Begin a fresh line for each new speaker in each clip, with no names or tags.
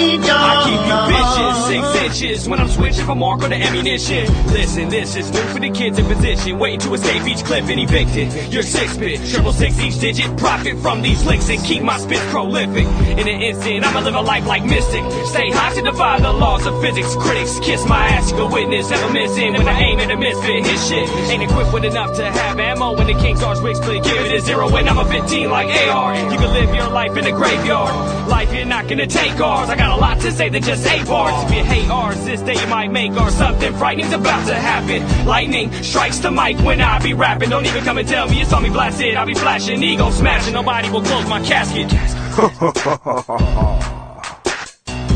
I keep you bitches 6 inches when I'm switching from marker to ammunition. Listen, this is new for the kids in position, waiting to escape each clip and evicted. You're 6-bit, 666 each digit, profit from these licks and keep my spits prolific. In an instant, I'ma live a life like Mystic. Stay high to defy the laws of physics. Critics kiss my ass, you can witness, never missing. When I aim at a misfit, his shit ain't equipped with enough to have ammo. When the King's Arch wig split, give it a 0 when I'm a 15 like AR. You can live your life in a graveyard. Life, you're not gonna take ours. I got a lot to say than just 8 bars. If you hate ours, this day you might make ours. Something frightening's about to happen. Lightning strikes the mic when I be rapping. Don't even come and tell me you saw me blasted. I'll be flashing, ego smashing. Nobody will close my casket.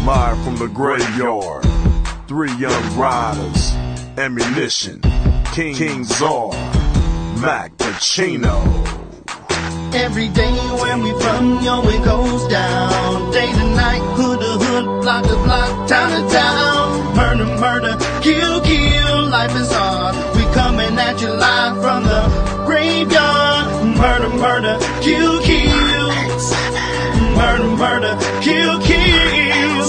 Live from the graveyard, 3 young riders, ammunition, King Czar, Mac Pacino.
Every day where we from, yo, it goes down. Day to night, hood to hood, block to block, town to town. Murder, murder, kill, kill, life is hard. We coming at you live from the graveyard. Murder, murder, kill, kill. Murder, murder, kill, kill.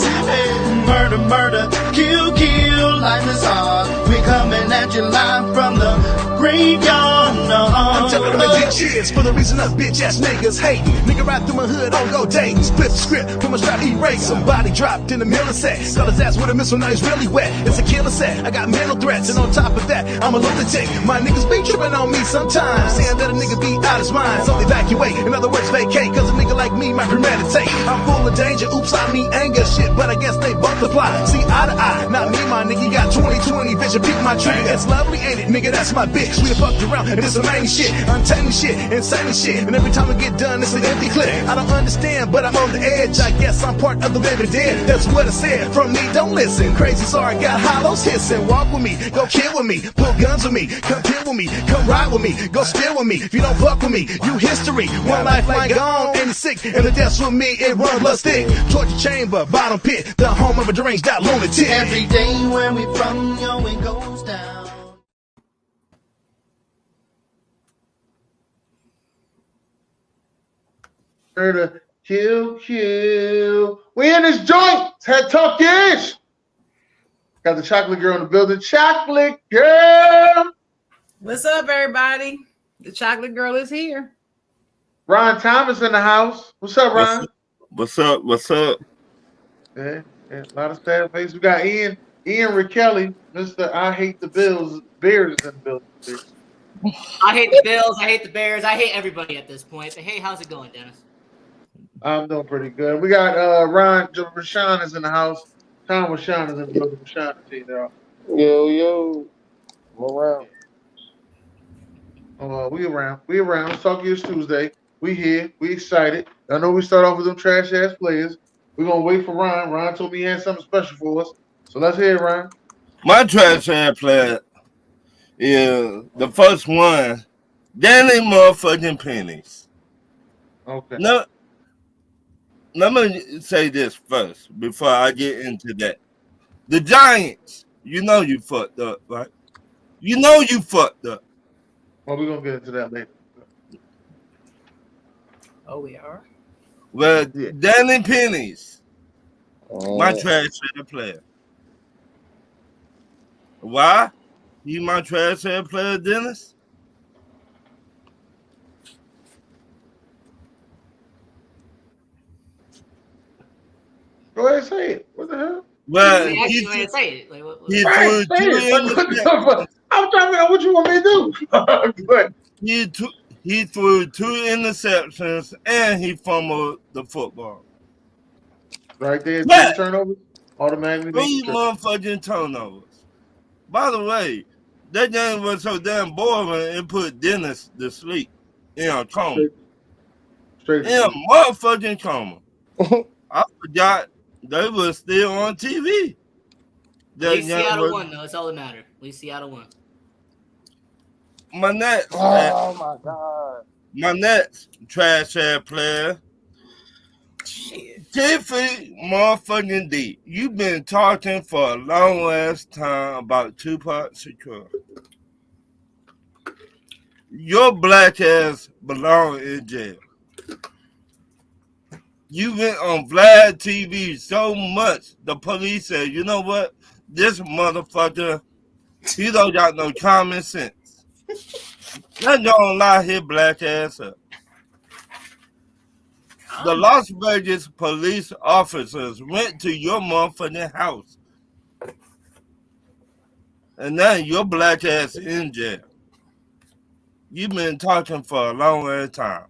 Murder, murder, kill, kill, life is hard. We coming at you live from the graveyard.
I'm telling them big cheers for the reason us bitch ass niggas hating. Nigga ride through my hood on go dating. Split the script, put my strap erase. Somebody dropped in the middle of set. Got his ass with a missile, now he's really wet. It's a killer set. I got mental threats, and on top of that, I'm a lunatic. My niggas be tripping on me sometimes, saying that a nigga be out his mind. So evacuate, in other words, vacate. Cause a nigga like me might premeditate. I'm full of danger, oops, I mean anger shit, but I guess they both apply. See eye to eye, not me, my nigga. You got 20/20 vision, peep my trigger. It's lovely, ain't it, nigga? That's my bitch. We done fucked around, and this some main shit, untamed shit, insane shit. And every time I get done, it's an empty clip. I don't understand, but I'm on the edge. I guess I'm part of the living dead. That's what I said. From me, don't listen. Crazy, sorry, got hollows hissing. Walk with me, go kill with me, pull guns with me, come kill with me, come ride with me, go steal with me. If you don't fuck with me, you history. One lifeline gone, and it's sick. And the death's with me, it run blood thick. Torture chamber, bottom pit, the home of a deranged out lunatic.
Every day where we from, yo, it goes down.
Murder, kill, kill. We in this joint. It's Head Talk Ish. Got the chocolate girl in the building. Chocolate girl.
What's up, everybody? The chocolate girl is here.
Ron Thomas in the house. What's up, Ron?
What's up? What's up?
Yeah, a lot of sad faces. We got Ian Rikelly, Mr. I Hate the Bills. Bears is in the building.
I hate the Bills. I hate the Bears. I hate everybody at this point. But hey, how's it going, Dennis?
I'm doing pretty good. We got Rashawn is in the house. Tom Rashawn is in the building. Rashawn is here.
Yo. I'm around.
We around. Let's talk Ish Tuesday. We here. We excited. I know we start off with them trash ass players. We're gonna wait for Ron. Ron told me he had something special for us. So let's hear it, Ron.
My trash ass player is the first one, Danny motherfucking Pennies.
Okay.
No, let me say this first before I get into that. The Giants, you know you fucked up, right? You know you fucked up.
Well, we're gonna get into that later.
Oh, we are?
Well,
Yeah.
Danny Pennies, my trash player. Why? You my trash player, Dennis?
Go ahead, say it. What the hell?
Well,
He actually say it. Like, what?
he
Right,
threw
say
two
it. What the
interceptions.
fuck? I'm trying to figure out what you want me to do. Good.
He threw 2 interceptions and he fumbled the football.
Right there,
Yeah.
2 turnovers. Automatically.
3 motherfucking turnovers. By the way, that game was so damn boring and put Dennis to sleep in a coma.
Straight.
In a motherfucking coma. I forgot they were still on TV.
At least Seattle won, though. It's all that matters. At least Seattle won.
My next,
Oh my God.
my next trash ass player, Tiffy motherfucking D. You've been talking for a long ass time about Tupac Shakur. Your black ass belong in jail. You went on Vlad TV so much, the police said, you know what? This motherfucker, he don't got no common sense. That don't lie his black ass up. The Las Vegas police officers went to your motherfucking house. And now your black ass in jail. You've been talking for a long ass time.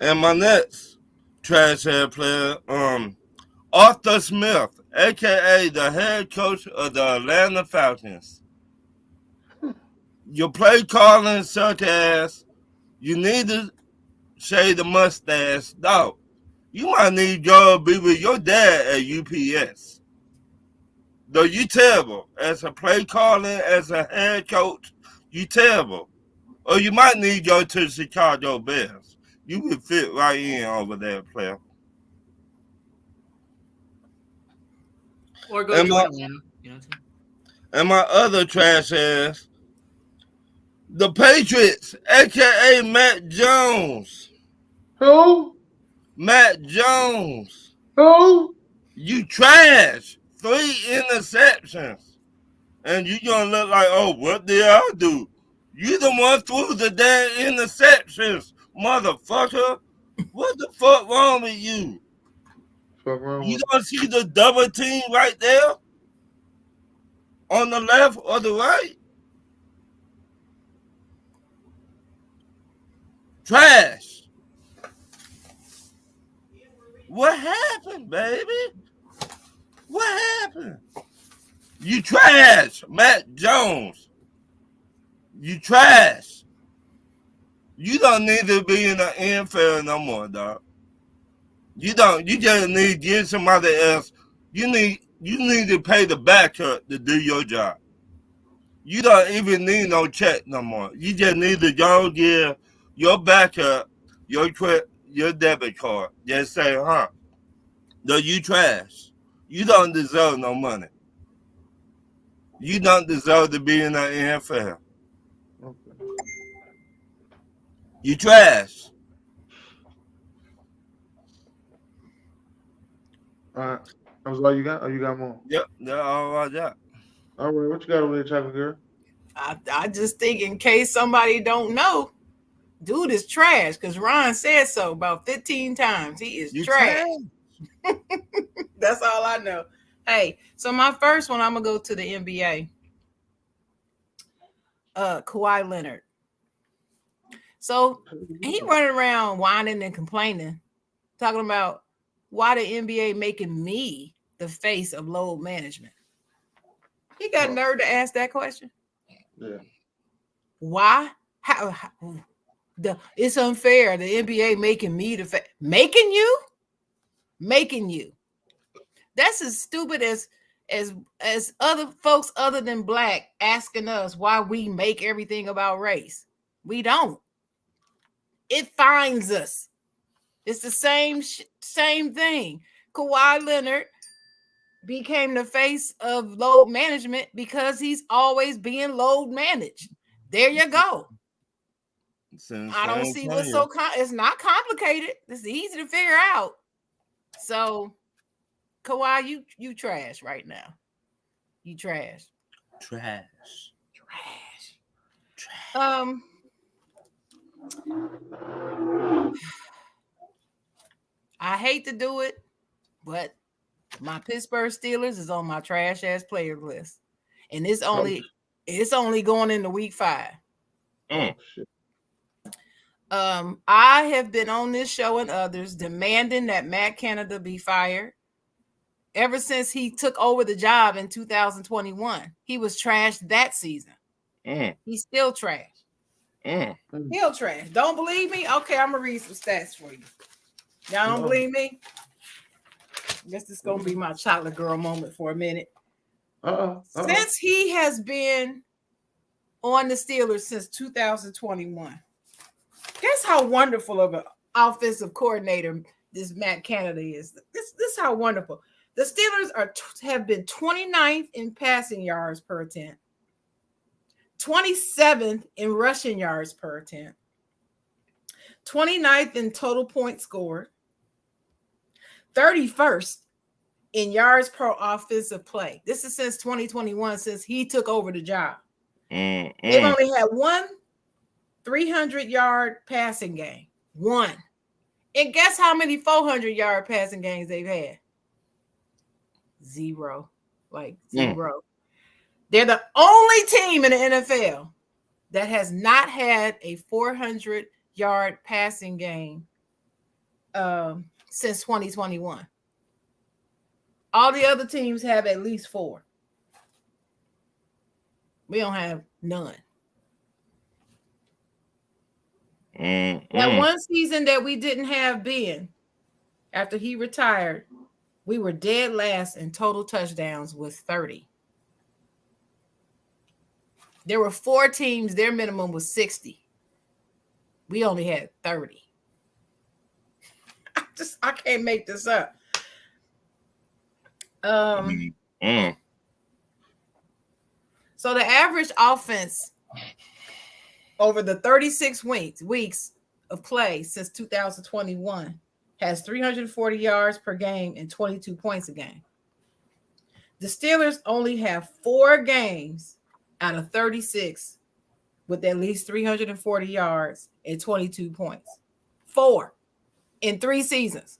And my next trash head player, Arthur Smith, aka the head coach of the Atlanta Falcons. Your play calling suck ass. You need to shave the mustache. Dog, you might need to be with your dad at UPS. Though you terrible as a play calling, as a head coach, you terrible. Or you might need to go to the Chicago Bears. You would fit right in over there, player.
Or go to Atlanta. You know what I'm saying?
And my other trash ass, the Patriots, aka Matt Jones.
Who?
Matt Jones.
Who?
You trash. 3 interceptions. And you gonna look like, oh, what did I do? You the one threw the damn interceptions, motherfucker. What the fuck wrong with you? You don't see the double team right there? On the left or the right? Trash. What happened, baby? What happened? You trash, Matt Jones. You trash. You don't need to be in the NFL no more, dog. You don't. You just need to get somebody else. You need to pay the backup to do your job. You don't even need no check no more. You just need to go give your backup your debit card. Just say, huh? No, you trash. You don't deserve no money. You don't deserve to be in the NFL.
Okay.
You trash.
All right. That was all you got? Or you got more?
Yep, that's all I got.
All right. What you got over there, Chocolate Girl?
I just think in case somebody don't know, dude is trash because Ron said so about 15 times. He is trash. That's all I know. Hey, so my first one, I'm gonna go to the NBA. Kawhi Leonard. So he running around whining and complaining, talking about why the NBA making me the face of load management. He got nerve to ask that question.
Yeah.
Why? How it's unfair. The NBA making me the face. Making you. That's as stupid as other folks other than black asking us why we make everything about race. We don't. It finds us. It's the same thing. Kawhi Leonard became the face of load management because he's always being load managed. There you go. I don't see what's so it's not complicated. It's easy to figure out. So Kawhi, you trash right now. You trash.
Trash.
I hate to do it, but my Pittsburgh Steelers is on my trash ass player list. And it's only going into week 5.
Shit.
I have been on this show and others demanding that Matt Canada be fired. Ever since he took over the job in 2021, he was trashed that season. He's still trash. Still trash. Don't believe me? Okay, I'm gonna read some stats for you. Y'all don't believe me? I guess this is gonna be my chocolate girl moment for a minute. Since he has been on the Steelers since 2021, guess how wonderful of an offensive coordinator this Matt Canada is. This is how wonderful. The Steelers have been 29th in passing yards per attempt, 27th in rushing yards per attempt, 29th in total points scored, 31st in yards per offensive play. This is since 2021, since he took over the job. They've only had one 300-yard passing game. One. And guess how many 400-yard passing games they've had? Zero. Like zero. They're the only team in the NFL that has not had a 400-yard passing game since 2021. All the other teams have at least 4. We don't have none. That one season that we didn't have Ben, after he retired, we were dead last in total touchdowns with 30. There were 4 teams, their minimum was 60. We only had 30. I can't make this up. So the average offense over the 36 weeks of play since 2021 has 340 yards per game and 22 points a game. The Steelers only have 4 games out of 36 with at least 340 yards and 22 points. 4 in 3 seasons.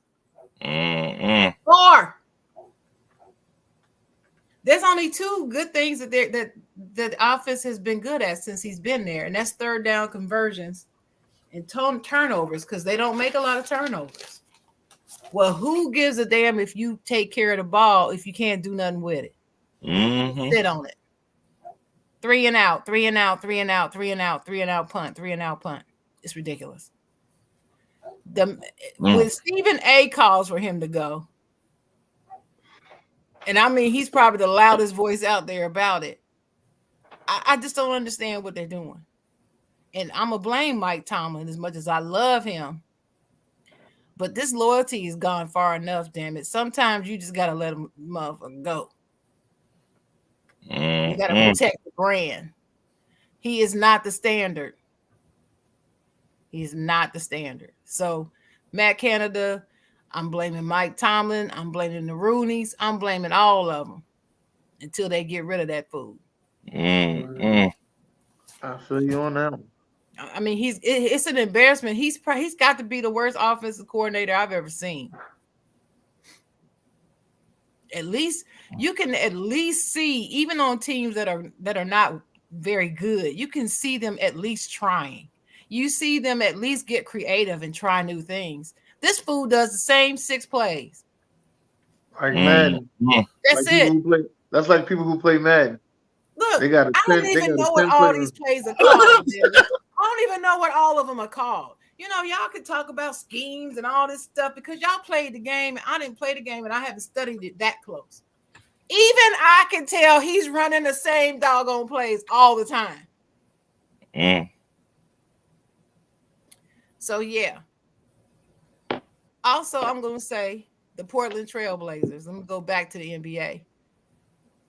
4. There's only 2 good things that the offense has been good at since he's been there, and that's third down conversions and turnovers, because they don't make a lot of turnovers. Well, who gives a damn if you take care of the ball if you can't do nothing with it? Sit on it. 3 and out, 3 and out, 3 and out, 3 and out, 3 and out punt, 3 and out punt. It's ridiculous. When Stephen A calls for him to go, and I mean, he's probably the loudest voice out there about it. I just don't understand what they're doing. And I'm going to blame Mike Tomlin as much as I love him. But this loyalty has gone far enough, damn it. Sometimes you just got to let a motherfucker go. You got to protect the brand. He is not the standard. He is not the standard. So, Matt Canada, I'm blaming Mike Tomlin. I'm blaming the Rooneys. I'm blaming all of them until they get rid of that fool.
I feel you on that one.
I mean, it's an embarrassment. He's got to be the worst offensive coordinator I've ever seen. At least you can at least see, even on teams that are not very good, you can see them at least trying. You see them at least get creative and try new things. This fool does the same 6 plays.
Like Madden.
That's it.
That's like people who play Madden.
Look,
they got
I don't even know what all these plays are called. I don't even know what all of them are called. You know, y'all can talk about schemes and all this stuff because y'all played the game. I didn't play the game, and I haven't studied it that close. Even I can tell he's running the same doggone plays all the time. So, yeah. Also, I'm going to say the Portland Trail Blazers. Let me go back to the NBA.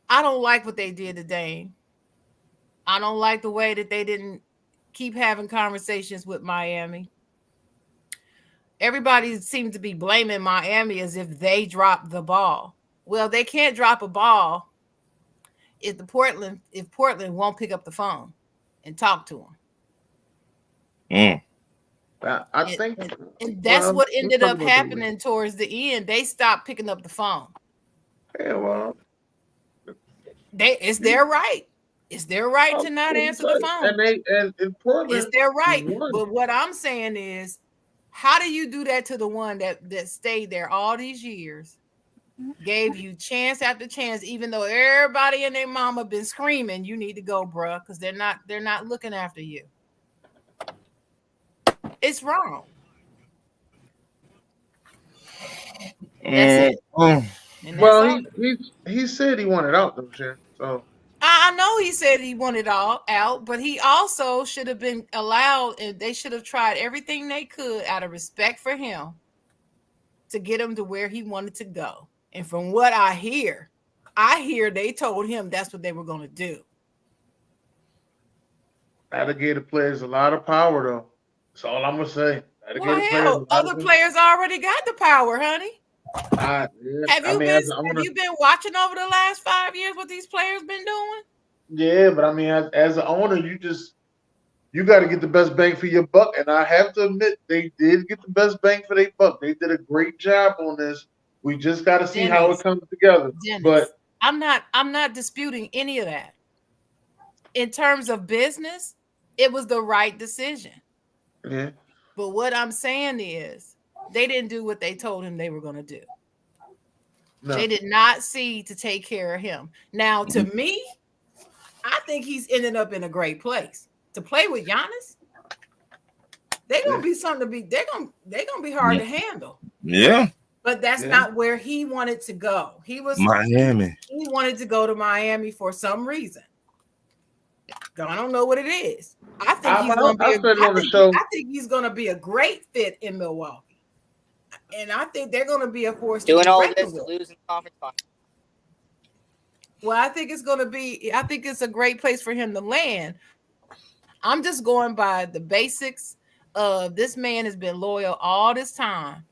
I don't like what they did to Dame. I don't like the way that they didn't keep having conversations with Miami. Everybody seems to be blaming Miami as if they dropped the ball. Well, they can't drop a ball if Portland won't pick up the phone and talk to them.
I think,
and that's what ended up happening towards the end. They stopped picking up the phone.
Yeah, well,
it's their right. It's their right to not answer the phone.
And in Portland,
it's their right. But what I'm saying is, how do you do that to the one that stayed there all these years, gave you chance after chance, even though everybody and their mama been screaming, you need to go, bruh, because they're not looking after you. It's wrong. That's it.
Well, he said he wanted out though, Jen. So
I know he said he wanted all out, but he also should have been allowed, and they should have tried everything they could out of respect for him to get him to where he wanted to go. And from what I hear they told him that's what they were going to do.
Alligator players a lot of power though. That's all I'm gonna say.
Well, hell, other players already got the power, honey.
Yeah.
Have you been watching over the last 5 years what these players been doing?
Yeah, but I mean, as an owner, you got to get the best bang for your buck, and I have to admit they did get the best bang for their buck. They did a great job on this. We just got to see how it comes together. But
I'm not disputing any of that. In terms of business, it was the right decision.
Yeah.
But what I'm saying is they didn't do what they told him they were going to do. No. They did not see to take care of him. Now, to me, I think he's ended up in a great place. To play with Giannis, they're gonna be something to be. They're gonna be hard to handle.
Yeah.
But that's not where he wanted to go. He was
Miami.
He wanted to go to Miami for some reason. I don't know what it is. I think he's going to be a great fit in Milwaukee, and I think they're going to be a force.
Doing all this to lose in conference finals.
Well, I think it's going to be. I think it's a great place for him to land. I'm just going by the basics of this man has been loyal all this time.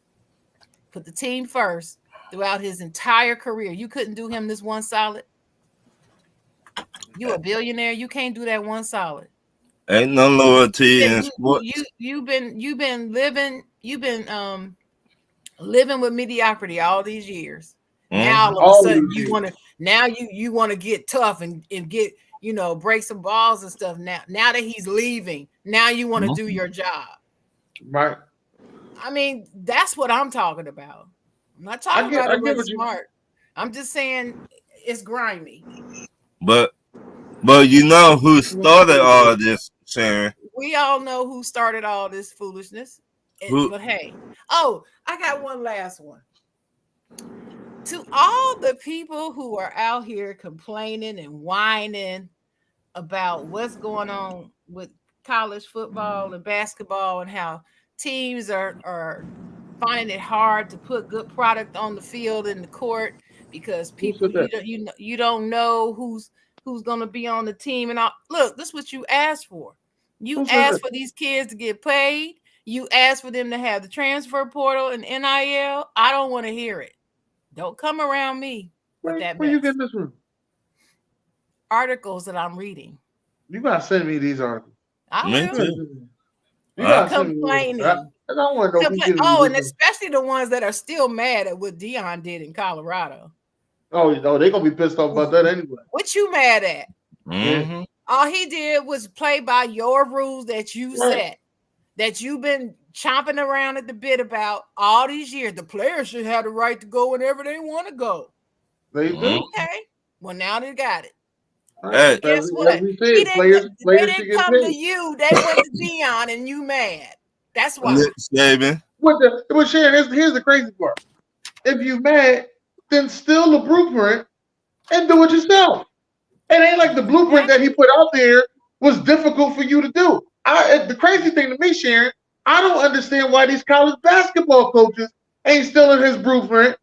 Put the team first throughout his entire career. You couldn't do him this one solid. You a billionaire. You can't do that one solid.
Ain't no loyalty in sports.
You've been living with mediocrity all these years. Now all of a sudden you want to get tough and get break some balls and stuff. Now that he's leaving, now you want to do your job.
Right.
I mean, that's what I'm talking about. I'm not talking about it smart. I'm just saying it's grimy.
But you know who started all this, Sharon?
We all know who started all this foolishness. But hey, I got one last one. To all the people who are out here complaining and whining about what's going on with college football and basketball and how teams are finding it hard to put good product on the field and the court because people you don't know who's going to be on the team and all. Look, this is what you asked for. You asked for these kids to get paid. You asked for them to have the transfer portal and NIL. I don't want to hear it. Don't come around me with that.
Where you getting this from?
Articles that I'm reading.
You gotta send me these articles.
I will. Complaining. And especially the ones that are still mad at what Deion did in Colorado.
Oh, they're gonna be pissed off about that anyway.
What you mad at?
Mm-hmm.
All he did was play by your rules that you set, that you've been chomping around at the bit about all these years. The players should have the right to go whenever they want to go.
They do.
Okay. Well, now they got it.
Hey,
guess what? They didn't come to you. They went to Deion, and you mad. That's why.
Well, Sharon, here's the crazy part. If you mad, then steal the blueprint and do it yourself. It ain't like the blueprint that he put out there was difficult for you to do. The crazy thing to me, Sharon, I don't understand why these college basketball coaches ain't stealing his blueprint,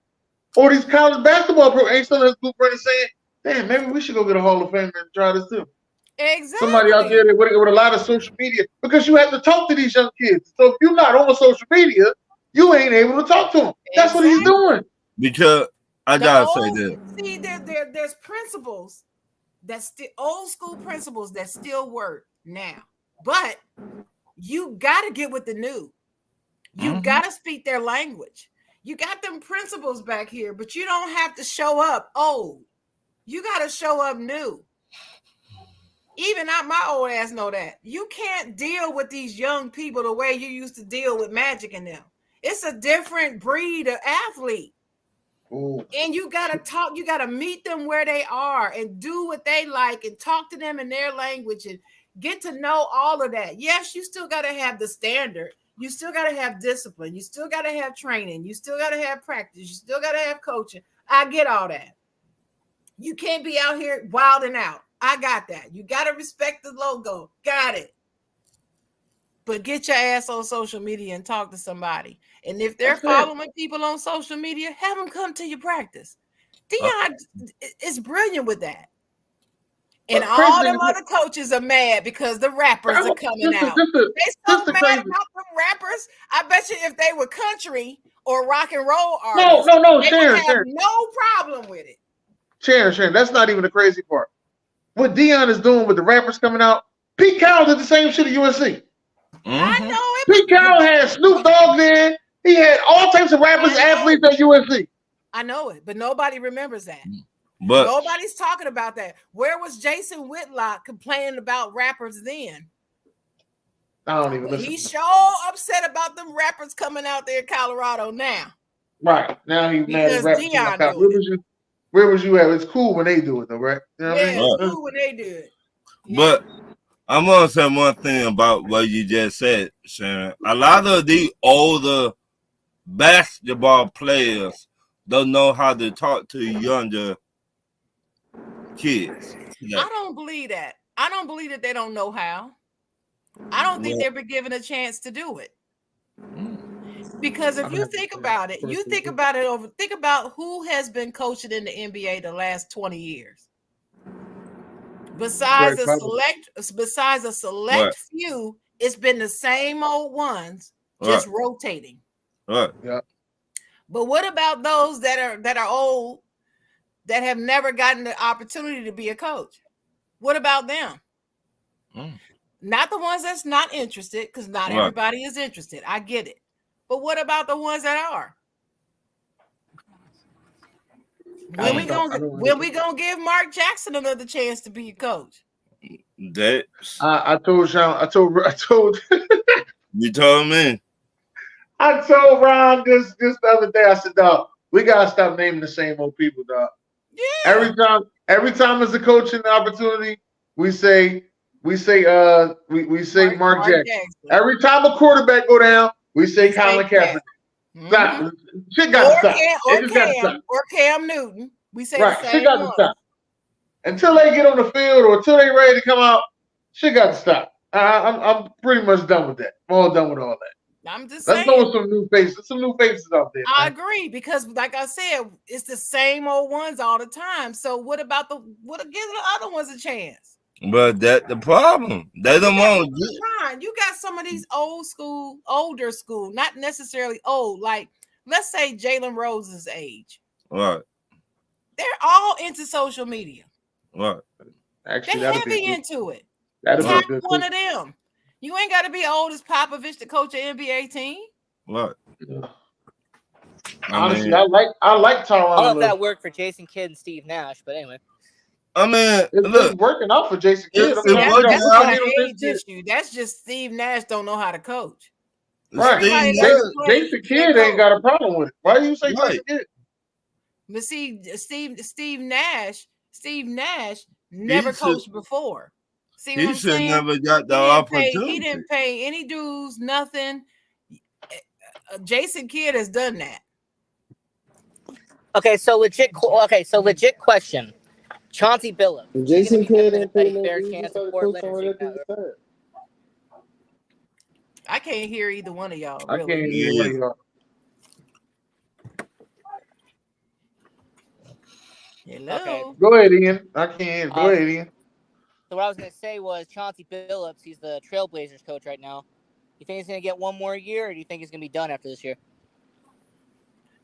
or these college basketball pros ain't stealing his blueprint and saying, damn, maybe we should go get a Hall of Famer and try this too.
Exactly.
Somebody out there with a lot of social media, because you have to talk to these young kids. So if you're not on social media, you ain't able to talk to them. That's what he's doing.
Because I gotta say this.
See, there's principles that's still old school principles that still work now, but you got to get with the new. You got to speak their language. You got them principles back here, but you don't have to show up old. You got to show up new. Even my old ass know that. You can't deal with these young people the way you used to deal with Magic and them. It's a different breed of athlete.
Ooh.
And you got to talk. You got to meet them where they are and do what they like and talk to them in their language and get to know all of that. Yes, you still got to have the standard. You still got to have discipline. You still got to have training. You still got to have practice. You still got to have coaching. I get all that. You can't be out here wilding out. I got that. You got to respect the logo. Got it. But get your ass on social media and talk to somebody. And if they're following people on social media, have them come to your practice. Deion is brilliant with that. And
But crazy
all
thing
them
is-
other coaches are mad because the rappers are coming out.
Just
They so
the
mad
crazy.
about them rappers. I bet you if they were country or rock and roll
No,
artists,
no, no,
they
Sharon,
would have
Sharon.
no problem with it.
Sharon, that's not even the crazy part. What Dion is doing with the rappers coming out, Pete Carroll did the same shit at USC.
I know it.
Pete Carroll had Snoop Dogg there. He had all types of rappers, athletes at USC.
I know it, but nobody remembers that.
But
Nobody's talking about that. Where was Jason Whitlock complaining about rappers then?
I don't even listen.
He's so upset about them rappers coming out there in Colorado now.
Right. Now he's mad
Because
at rappers.
Dion
Where
do
was you? Where was you at? It's cool when they do it though, right? You know what I
Yeah,
mean?
it's cool when they do it.
But I'm gonna say one thing about what you just said, Sharon. A lot of the older basketball players don't know how to talk to younger kids.
I don't believe that. I don't believe that they don't know how. I don't think they've been given a chance to do it. Because if you think about it, think about who has been coaching in the NBA the last 20 years. Besides a select few, it's been the same old ones just rotating.
Right.
Yeah.
But what about those that are old that have never gotten the opportunity to be a coach? What about them? Not the ones that's not interested, because not everybody is interested. I get it. But what about the ones that are? When we gonna give Mark Jackson another chance to be a coach?
I told Sean. I told.
You told me.
I told Ron this the other day. I said, "Dog, we gotta stop naming the same old people, dog.
Yeah.
Every time there's a coaching opportunity, we say Mark Jackson. Every time a quarterback go down, we say Colin Kaepernick. Stop. Shit got to stop.
Or Cam Newton. We say
right.
the same
Shit got to stop. Until they get on the field or until they ready to come out, shit got to stop. I'm pretty much done with that. I'm all done with all that.
I'm just
Let's
saying.
go with some new faces out there.
I
man.
agree, because like I said, it's the same old ones all the time. So what about give the other ones a chance?
But that's the problem. They don't want to.
Ron, you got some of these older school, not necessarily old. Like, let's say Jalen Rose's age.
Right.
They're all into social media.
Right.
Actually,
they're heavy into it.
That'd
Tap
be good.
one of them. You ain't got to be old as Popovich to coach an NBA team.
Right.
Honestly, I like
I don't know
Tyronn
if that worked for Jason Kidd and Steve Nash, but anyway.
I mean,
it's working out for Jason Kidd.
That's not an age issue. That's just Steve Nash don't know how to coach.
Right. Jason Kidd ain't got a problem with it. Why do you say Jason Kidd?
But see, Steve Nash never coached before. See what I'm saying?
He should never got the opportunity.
He didn't pay any dues, nothing. Jason Kidd has done that.
Okay, so legit question. Chauncey Billups.
Jason Kidd ain't
a
putting
fair
no
chance
for
of
the
Fort
coach on
Leonard.
that
I can't hear either one of y'all.
I
Really.
can't hear one of y'all.
Hello.
Okay.
Go ahead, Ian. I can't hear. Go ahead, Ian.
So what I was going to say was Chauncey Billups, he's the Trailblazers coach right now. You think he's going to get one more year, or do you think he's going to be done after this year?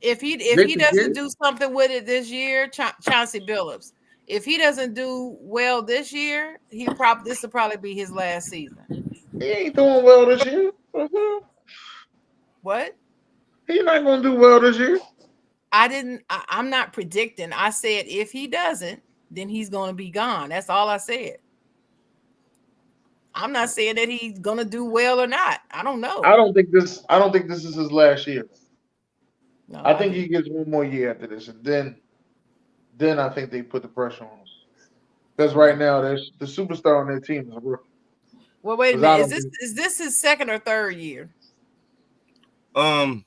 If he doesn't do something with it this year, Chauncey Billups. If he doesn't do well this year, this will probably be his last season.
He ain't doing well this year.
What?
He's not going to do well this year.
I'm not predicting. I said if he doesn't, then he's going to be gone. That's all I said. I'm not saying that he's going to do well or not. I don't know.
I don't think this is his last year.
No,
I think he gets one more year after this, and then I think they put the pressure on him. Because right now, there's the superstar on their team is a rookie.
Well, wait a minute. Is this his second or third year?
I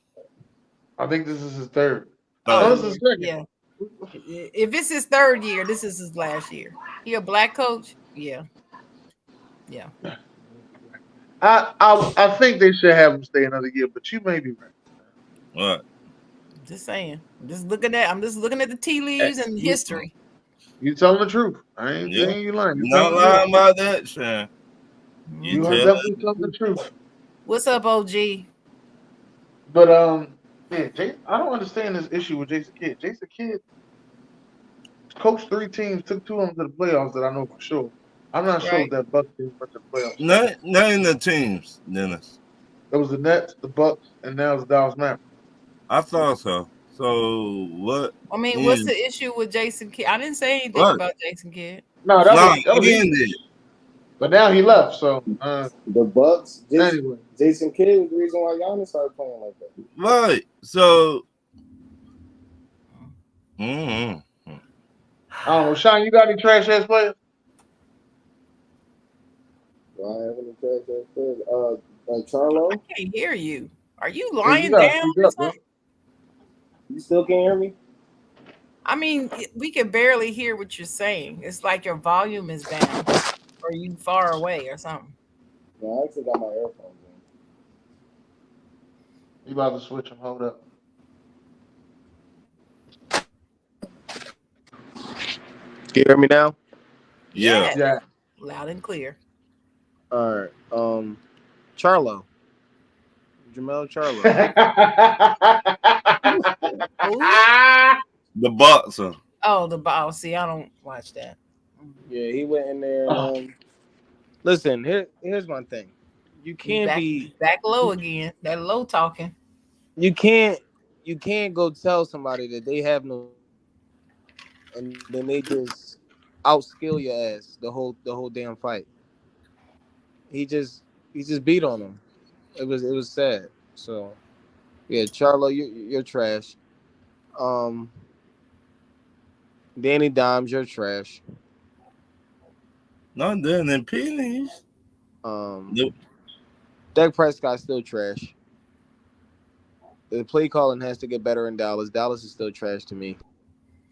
think this is his third.
Oh,
this is his second.
Yeah. If it's his third year, this is his last year. He a black coach? Yeah. Yeah.
I think they should have him stay another year, but you may be right.
What?
Just saying. I'm just looking at the tea leaves and history.
You telling the truth. I ain't
Yeah.
saying you lying. You
Not
telling the truth.
lying about that, Sean.
You are
tell
definitely telling the truth.
What's up, OG?
But yeah, I don't understand this issue with Jason Kidd. Jason Kidd coached 3 teams, took 2 of them to the playoffs that I know for sure. I'm not sure
Right.
if that Bucks team went to the playoffs.
Name the teams, Dennis.
It was the Nets, the Bucks, and now it's the Dallas Mavericks.
I thought so. So what?
I mean, what's the issue with Jason Kidd? I didn't say anything
What?
about Jason Kidd.
No, that was
he
his.
ended.
But now he left, so
The Bucks.
anyway.
Jason Kidd was the reason why Giannis started playing like that.
Right. So
I don't know. Sean, you got any trash ass players?
Do I have any trash ass players? Charlo.
I can't hear you. Are you
Yeah,
lying
you gotta
down?
speak
Or
up, bro.
something?
You still can't hear me?
I mean, we can barely hear what you're saying. It's like your volume is down, or you far away, or something.
No, I actually got my earphones
You about to switch them. Hold up.
in. Can you hear me now?
yeah.
Yeah.
Loud and clear.
All right. Charlo. Jamel Charlo.
Who?
The Bucks.
Oh, the ball. See, I don't watch that.
Yeah, he went in there. And, listen, here's my thing. You can't be
back low again. That low talking.
You can't go tell somebody that they have no, and then they just outskill your ass the whole damn fight. He just beat on him. It was sad. So yeah, Charlo, you're trash. Danny Dimes, you're trash.
Not done in pennies. Nope.
Dak Prescott's still trash. The play calling has to get better in Dallas. Dallas is still trash to me.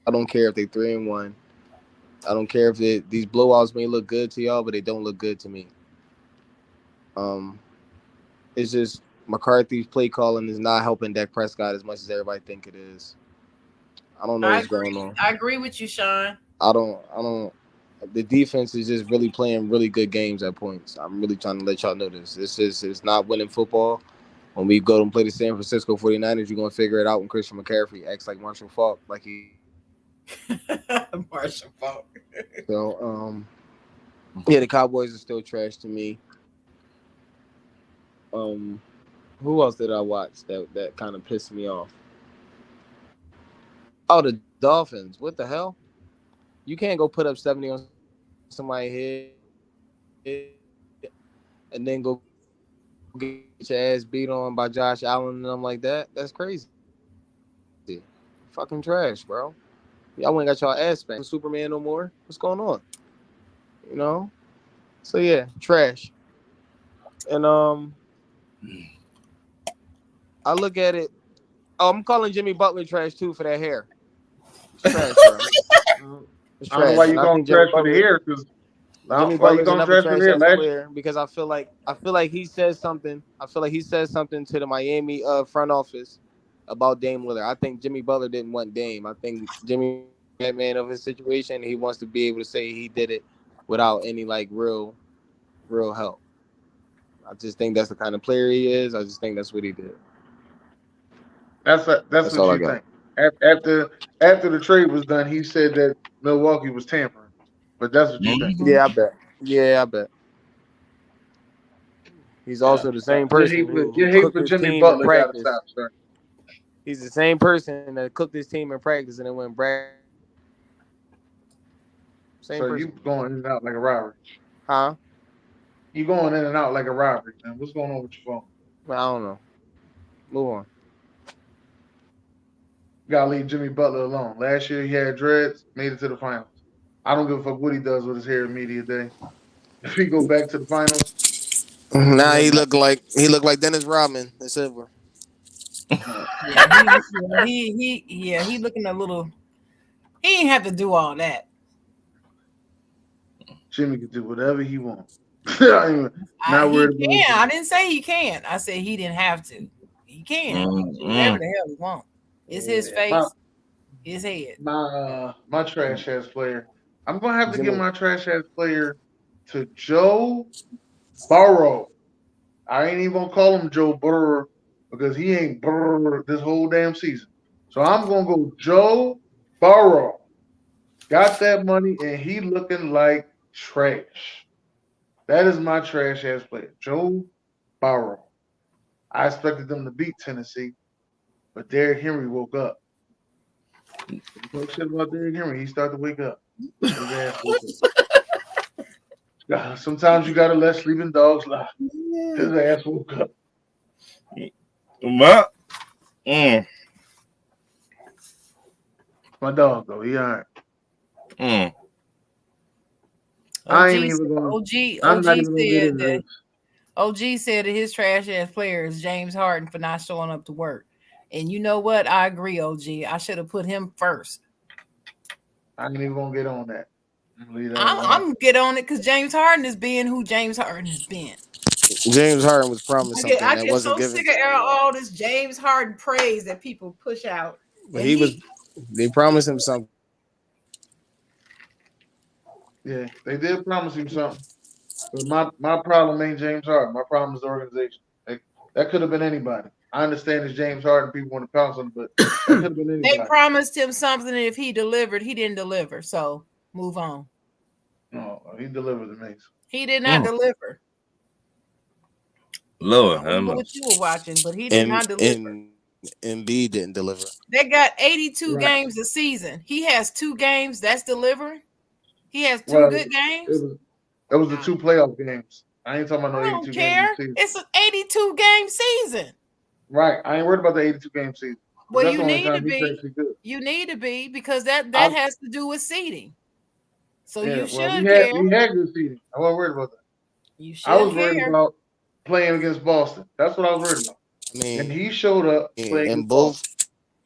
I don't care if they 3-1. I don't care if these blowouts may look good to y'all, but they don't look good to me. It's just McCarthy's play calling is not helping Dak Prescott as much as everybody think it is. I don't know what's going on.
I agree with you, Sean.
I don't. The defense is just really playing really good games at points. I'm really trying to let y'all know this. It's not winning football. When we go and play the San Francisco 49ers, you're going to figure it out when Christian McCaffrey acts like Marshall Faulk, like he.
Marshall Faulk.
So, yeah, the Cowboys are still trash to me. Who else did I watch that kind of pissed me off? Oh, the Dolphins. What the hell? You can't go put up 70 on somebody's head and then go get your ass beat on by Josh Allen and them like that. That's crazy. Fucking trash, bro. Y'all ain't got y'all ass spanked. Superman no more. What's going on? You know? So yeah, trash. And I look at it. Oh, I'm calling Jimmy Butler trash too for that hair. It's trash, bro. It's
I don't know why you going trash for the hair, because
Jimmy Butler's another trash player because I feel like he says something. I feel like he says something to the Miami front office about Dame Lillard. I think Jimmy Butler didn't want Dame. I think Jimmy that man of his situation. He wants to be able to say he did it without any like real help. I just think that's the kind of player he is. I just think that's what he did.
That's what you think. After the trade was done, he said that Milwaukee was tampering. But that's what you think.
Yeah, I bet. He's also the same person who cooked his team in practice. He's the same person that cooked his team in practice and then went brag.
So person. You going in and out like a robbery.
Huh?
You going in and out like a robbery, man. What's going on with your phone?
I don't know. Move on.
You gotta leave Jimmy Butler alone. Last year he had dreads, made it to the finals. I don't give a fuck what he does with his hair in media day. If he go back to the finals,
nah, he look like Dennis Rodman. That's it.
He looking a little. He ain't have to do all that.
Jimmy can do whatever he wants.
He can. I didn't say he can't. I said he didn't have to. He can. Whatever the hell he wants. It's his face. his head.
My trash ass player. I'm gonna have to give my trash ass player to Joe Burrow. I ain't even gonna call him Joe Burrow because he ain't Burrow this whole damn season. So I'm gonna go Joe Burrow. Got that money and he looking like trash. That is my trash ass player, Joe Burrow. I expected them to beat Tennessee, but Derrick Henry woke up. Talk shit about Derrick Henry. He started to wake up. His ass woke up. Sometimes you gotta let sleeping dogs lie. His ass woke up. My dog though, he all right. I ain't even gonna. I'm not even gonna get into this.
OG said that his trash ass player is James Harden for not showing up to work. And you know what? I agree, OG. I should have put him first.
I ain't even gonna get on that.
I'm gonna get on it because James Harden is being who James Harden has been.
James Harden was promised something
I
that
get
wasn't
so
given.
sick of all this James Harden praise that people push out.
But they promised him something.
Yeah, they did promise him something. But my problem ain't James Harden. My problem is the organization. That could have been anybody. I understand it's James Harden. People want to pounce on him, but that could have been anybody.
They promised him something, and if he delivered, he didn't deliver. So move on.
No, he delivered the mix.
He did not deliver.
Lord,
I don't know what you were watching, but he did not deliver.
Embiid didn't deliver.
They got 82 games a season. He has 2 games. That's delivering. He has 2 good games.
It was the 2 playoff games. I ain't talking about no 82
games. I don't care. It's an 82 game season.
Right. I ain't worried about the 82 game season.
Well, you need to be. You need to be because that has to do with seeding. So you should care.
We had good seeding. I wasn't worried about that.
You should.
I was worried about playing against Boston. That's what I was worried about.
I mean,
and he showed up
and both.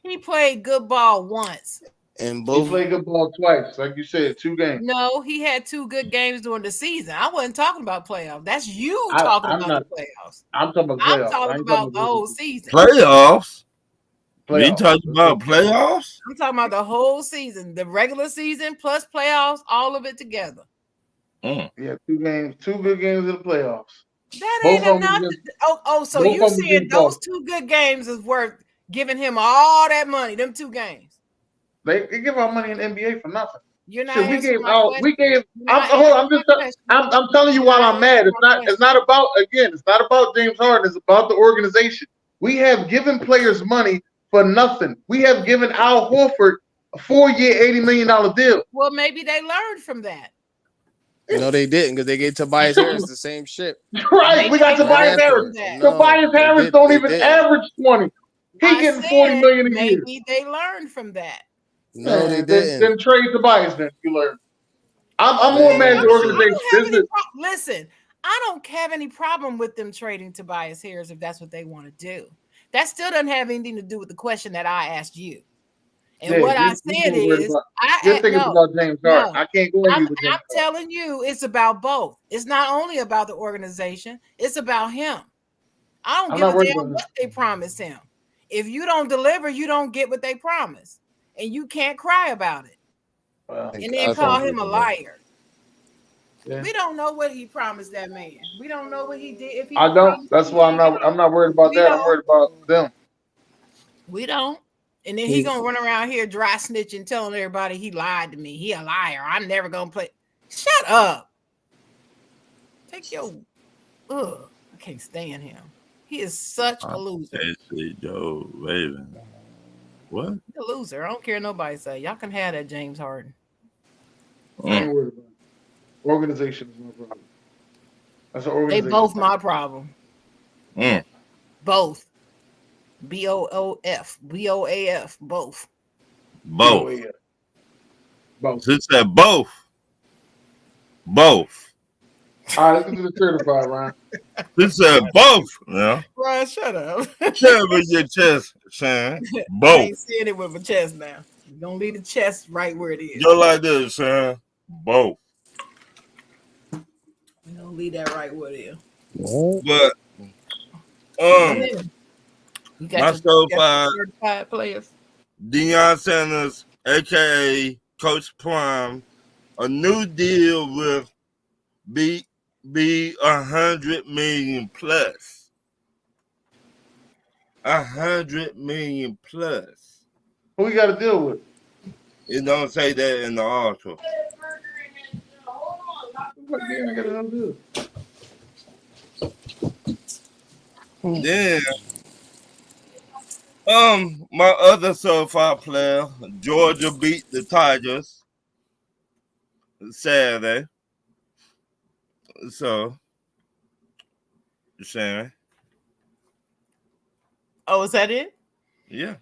He played good ball once.
And both.
He played good ball twice, like you said, 2 games.
No, he had 2 good games during the season. I wasn't talking about playoffs. That's you talking about the playoffs.
I'm talking about playoffs.
I'm talking about the whole season.
Playoffs? You talking about playoffs?
I'm talking about the whole season, the regular season plus playoffs, all of it together.
Yeah, 2 games, 2 good games in the playoffs.
That ain't enough. So you said those 2 good games is worth giving him all that money, them 2 games.
They give out money in the NBA for nothing.
You're not.
I'm telling you while I'm mad. It's not about It's not about James Harden. It's about the organization. We have given players money for nothing. We have given Al Horford a 4-year, $80 million deal.
Well, maybe they learned from that.
No, they didn't because they gave Tobias Harris the same shit.
Right, we got Tobias Harris. Tobias Harris don't even average 20. He getting $40 million a year.
Maybe they learned from that.
No, they didn't.
Then trade Tobias. Then you learn. I'm more mad at the organization.
Listen, I don't have any problem with them trading Tobias Harris if that's what they want to do. That still doesn't have anything to do with the question that I asked you. And what I said is,
you're thinking about James Harden. I can't go on you with James.
I'm telling you, it's about both. It's not only about the organization; it's about him. I don't give a damn what they promised him. If you don't deliver, you don't get what they promised. And you can't cry about it. And then call him a liar. Yeah. We don't know what he promised that man. We don't know what he did.
I don't. That's why I'm not worried about that. I'm worried about them.
We don't. And then he's gonna run around here dry snitching, telling everybody he lied to me. He a liar. I'm never gonna play. Shut up. Take your. I can't stand him. He is such a loser.
Joe Raven. What?
A loser. I don't care nobody say. Y'all can have that James Harden.
I ain't worried about it. Organization is my problem. That's an organization.
They both my problem. Both. BOOF. BOAF. Both.
Both. She said both. Both.
All right, let's do the certified, Ryan.
She said both. Yeah.
Ryan, shut up.
Shut up with your chest, Sean. Both.
I ain't seeing it with my chest now. You don't leave the chest right where it is.
Just like this, Sean. Both.
You don't leave that right where it is.
But
you got
my certified
players.
Deion Sanders aka Coach Prime, a new deal with be 100 million plus. 100 million plus.
Who we got to deal with?
It don't say that in the article.
What game I got to do?
Then, my other certified player, Georgia beat the Tigers Saturday. So, Shannon.
Oh, is that it?
Yeah.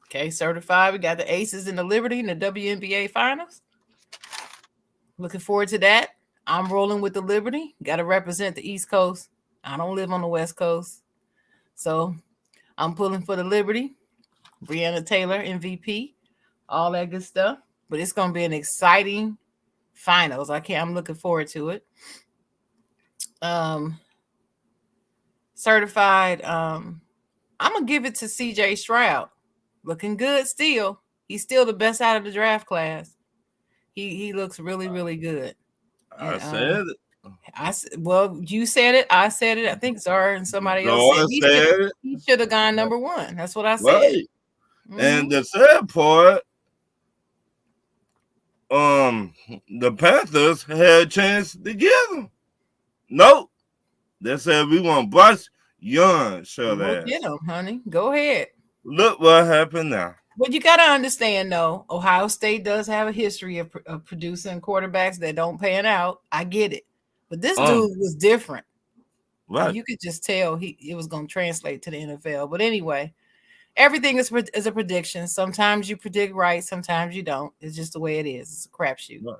Okay, certified. We got the Aces and the Liberty in the WNBA Finals. Looking forward to that. I'm rolling with the Liberty. Got to represent the East Coast. I don't live on the West Coast. So I'm pulling for the Liberty. Breonna Taylor, MVP, all that good stuff. But it's going to be an exciting finals. I'm looking forward to it. Certified. I'm going to give it to CJ Stroud. Looking good still. He's still the best out of the draft class. He looks really, really good.
I said it.
Well, you said it. I said it. I think Zara and somebody else said he should have gone number one. That's what I said.
Right. Mm-hmm. And the sad part, the Panthers had a chance to get him. Nope. They said we want Bryce Young. Sure that.
Get him, honey. Go ahead.
Look what happened now.
But you got to understand, though, Ohio State does have a history of producing quarterbacks that don't pan out. I get it. But this dude was different.
Right.
You could just tell it was going to translate to the NFL. But anyway, everything is a prediction. Sometimes you predict right. Sometimes you don't. It's just the way it is. It's a crapshoot. Right.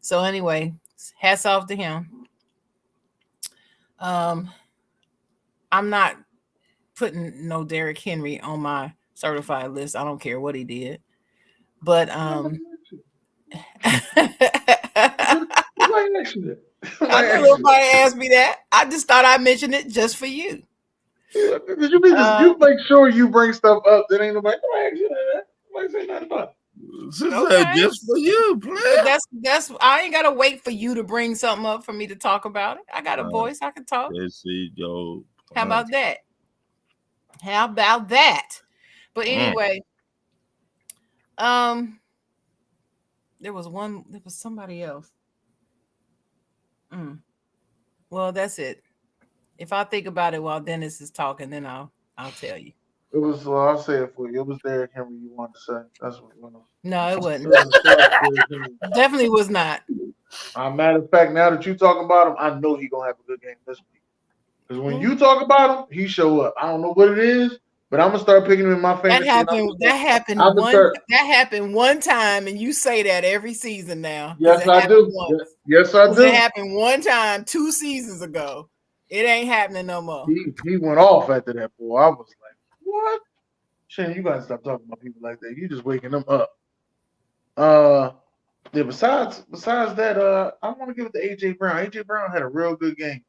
So anyway, hats off to him. I'm not putting no Derrick Henry on my certified list. I don't care what he did. But I know nobody asked me that. I just thought I mentioned it just for you.
Did you mean you make sure you bring stuff up that ain't nobody ask you that? Nobody say nothing about it.
Okay. Just for you, please.
That's I ain't gotta wait for you to bring something up for me to talk about it. I got a voice, I can talk. How about that? How about that? But anyway, there was somebody else. Well, that's it. If I think about it while Dennis is talking, then I'll tell you.
It was. I'll say it for you. It was Derrick Henry. You wanted to say that's what it was.
No, it wasn't. Definitely was not.
Matter of fact, now that you talking about him, I know he's gonna have a good game this week. Because when you talk about him, he show up. I don't know what it is, but I'm gonna start picking him in my fantasy.
That happened one time, and you say that every season now.
Yes, I do. Yes, I do.
It happened one time 2 seasons ago. It ain't happening no more.
He went off after that, boy. I was like, what? Shane, you gotta stop talking about people like that. You just waking them up. Yeah, besides that, I want to give it to AJ Brown. AJ Brown had a real good game.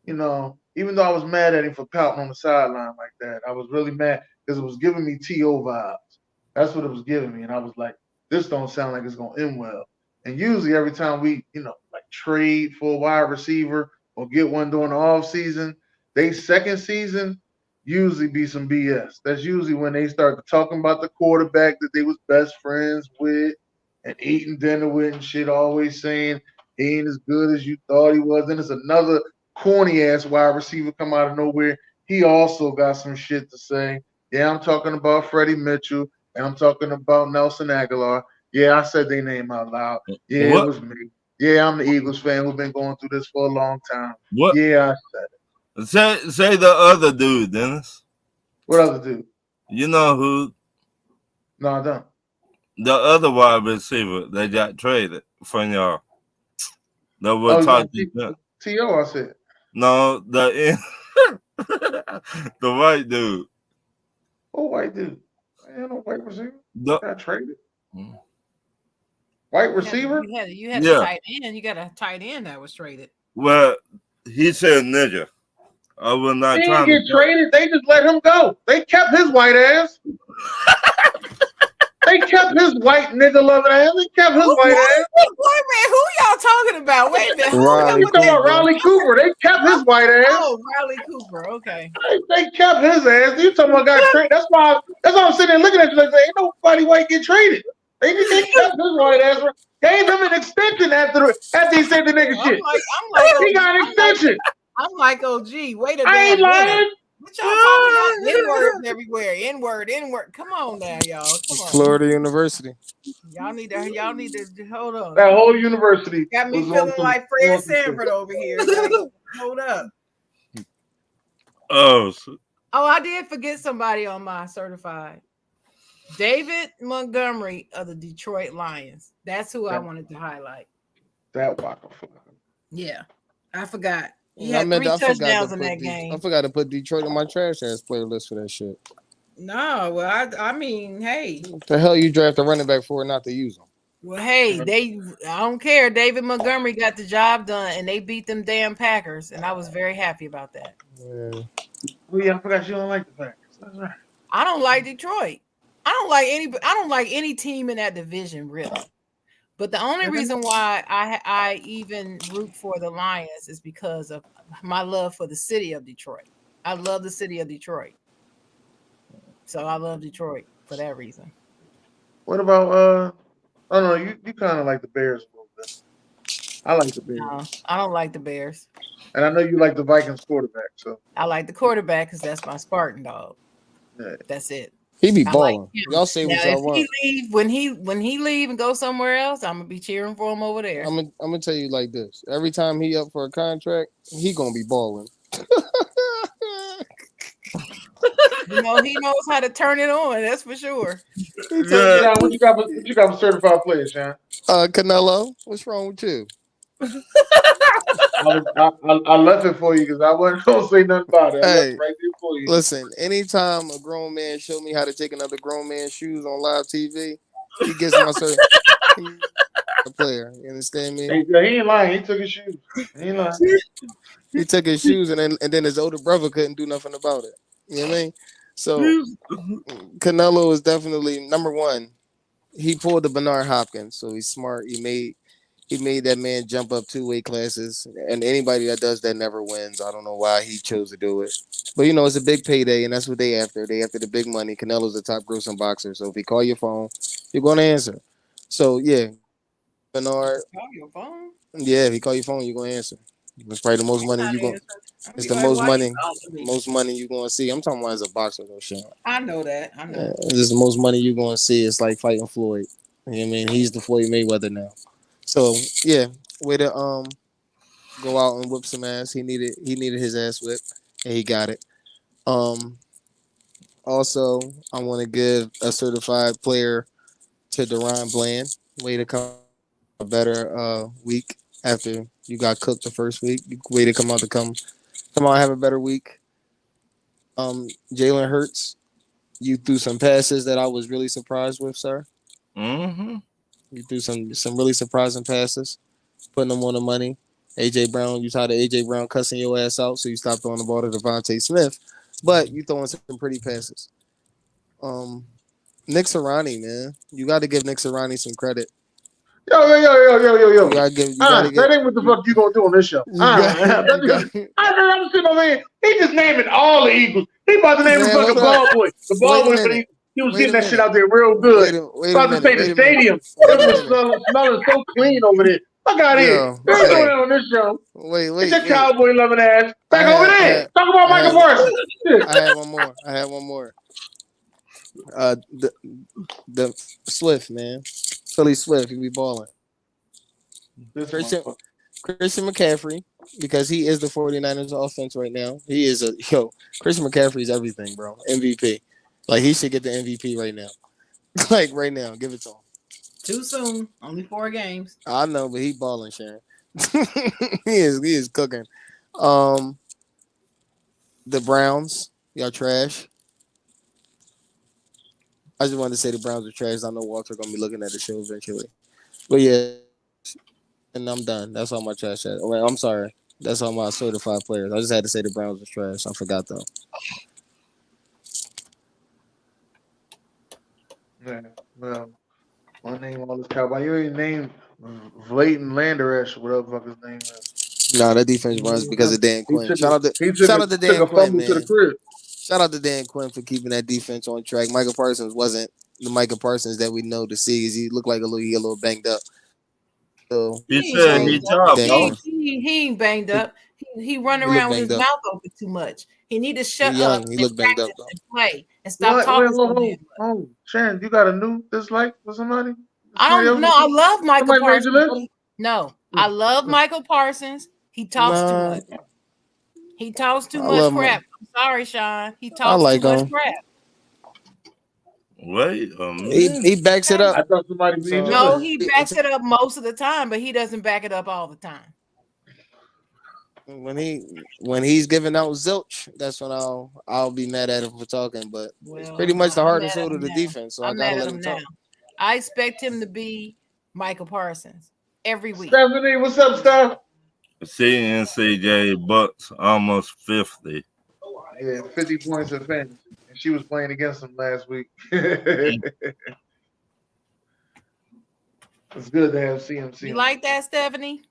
You know, even though I was mad at him for pouting on the sideline like that, I was really mad because it was giving me T.O. vibes. That's what it was giving me. And I was like, this don't sound like it's going to end well. And usually every time we, like trade for a wide receiver or get one during the off season, they second season usually be some BS. That's usually when they start talking about the quarterback that they was best friends with and eating dinner with and shit, always saying he ain't as good as you thought he was. Then there's another corny ass wide receiver come out of nowhere. He also got some shit to say. Yeah, I'm talking about Freddie Mitchell and I'm talking about Nelson Aguilar. Yeah, I said their name out loud. Yeah, It was me. Yeah, I'm the Eagles fan who's been going through this for a long time.
What?
Yeah, I said
it. Say the other dude, Dennis.
What other dude?
You know who?
No, I don't.
The other wide receiver that got traded from y'all. That we're talking about.
T.O. I said.
No, the white dude.
Oh, white dude. Ain't no white receiver. Got traded. White receiver?
You had a tight end. You got a tight end that was traded.
Well, he said nigga. I was not
he
trying
didn't get traded. They just let him go. They kept his white ass. They kept his white nigga loving ass. They kept his white ass.
Wait a minute, who y'all talking about? Wait a minute.
Riley
You talking about Riley Cooper? They kept his white ass.
Oh, Riley Cooper. Okay.
They kept his ass. You talking about got traded? That's why I'm sitting there looking at you like, ain't nobody white get traded. They kept his white ass. Gave him an extension after he said the nigga shit. He got an extension.
I'm like, OG. Wait a minute.
I ain't lying.
What y'all talking about? N-words everywhere. N-word. Come on now, y'all. Come on.
Florida University.
Y'all need to hold on.
That whole university
got me feeling like Fred Sanford over here. Hold up.
Oh,
I did forget somebody on my certified. David Montgomery of the Detroit Lions. That's who I wanted to highlight.
That Waka Flocka.
Yeah, I forgot. He had 3 touchdowns in that game.
I forgot to put Detroit on my trash ass player list for that shit.
No, well, I mean, hey.
What the hell you draft a running back for not to use them?
Well, hey, I don't care. David Montgomery got the job done, and they beat them damn Packers, and I was very happy about that.
Yeah.
Oh yeah, I forgot you don't like the Packers. That's right.
I don't like Detroit. I don't like any team in that division, really. But the only reason why I even root for the Lions is because of my love for the city of Detroit. I love the city of Detroit. So I love Detroit for that reason.
What about I don't know, you kind of like the Bears a little bit. I like the Bears.
No, I don't like the Bears.
And I know you like the Vikings quarterback, so
I like the quarterback because that's my Spartan dog.
Yeah.
That's it.
He be balling. Y'all say what y'all want.
When he leave and go somewhere else, I'm gonna be cheering for him over there.
I'm gonna tell you like this: every time he up for a contract, he gonna be balling.
He knows how to turn it on. That's for sure.
Yeah. What you got for certified players, Sean?
Canelo, what's wrong with you?
I left it for you because I wasn't gonna say nothing about it. I left it right there for you.
Listen, anytime a grown man show me how to take another grown man's shoes on live TV, he gets my certified player. You understand me?
He ain't lying. He took his shoes. He ain't lying.
He took his shoes, and then his older brother couldn't do nothing about it. You know what I mean? So Canelo is definitely number one. He pulled the Bernard Hopkins, so he's smart. He made that man jump up 2 weight classes, and anybody that does that never wins. I don't know why he chose to do it, but it's a big payday, and that's what they after. They after the big money. Canelo's the top grossing boxer, so if he call your phone, you're going to answer. So yeah, Bernard.
Call your phone?
Yeah, if he call your phone, you're going to answer. It's probably the most money you going. It's the most money you're going to see. I'm talking about as a boxer, though, Sean.
I know that. I know.
This is the most money you're going to see. It's like fighting Floyd. You know what I mean? He's the Floyd Mayweather now. So yeah, way to go out and whip some ass. He needed his ass whipped, and he got it. Also, I want to give a certified player to Deron Bland. Way to come a better week after you got cooked the first week. Way to come out and have a better week. Jalen Hurts, you threw some passes that I was really surprised with, sir.
Mm-hmm.
You threw some really surprising passes, putting them on the money. AJ Brown, you tired of AJ Brown cussing your ass out, so you stopped throwing the ball to Devontae Smith. But you throwing some pretty passes. Nick Sirianni, man, you got to give Nick Sirianni some credit.
Yo.
You gotta give,
that ain't what the fuck you gonna do on this show. I'm sitting over here. He just naming all the Eagles. He about to name the fucking ball boy. The ball boy, but he was getting that shit out there real good. About to say the stadium. It was smelling so clean over there. Fuck out of here. They ain't doing that on this show.
Wait.
It's your cowboy loving ass. Back over there. Talk about Michael Parsons.
I have one more. The Swift, man. Philly Swift, he be balling. Christian McCaffrey, because he is the 49ers offense right now. He is Christian McCaffrey is everything, bro. MVP. Like, he should get the MVP right now. Like, right now. Give it to him.
Too soon. Only 4 games.
I know, but he balling, Sharon. He is cooking. The Browns, y'all trash. I just wanted to say the Browns are trash. I know Walter gonna be looking at the show eventually. But yeah, and I'm done. That's all my trash. I'm sorry. That's all my certified players. I just had to say the Browns are trash. I forgot though.
Yeah, well, my name all this cowboy. You ain't named Vladen Landeresh, whatever the fuck his name is.
Nah, that defense runs because of Dan
He
Quinn.
took
Shout out to
took
Dan
a
Quinn,
fumble to the
man.
crib.
Shout out to Dan Quinn for keeping that defense on track. Michael Parsons wasn't the Michael Parsons that we know to see. He looked like a little banged up. So
He said he tough, though.
He ain't banged up. He run around with his mouth open too much. He need to shut up and practice and play and stop talking so much.
Oh, Sharon, you got a new dislike for somebody?
I don't know. I love Michael Parsons. No, I love Michael Parsons. He talks too much. He talks too much crap. I'm sorry, Sean. He talks too much crap.
Wait,
he backs it up.
I thought somebody
No, he backs it up most of the time, but he doesn't back it up all the time.
When he's giving out zilch, that's when I'll be mad at him for talking. But it's pretty much the heart and soul of the defense. So I gotta let him talk.
I expect him to be Michael Parsons every week.
Stephanie, what's up, Steph?
CNCJ Bucks almost 50.
Yeah, 50 points of fantasy. And she was playing against him last week. It's good to have CMC.
You like that, Stephanie?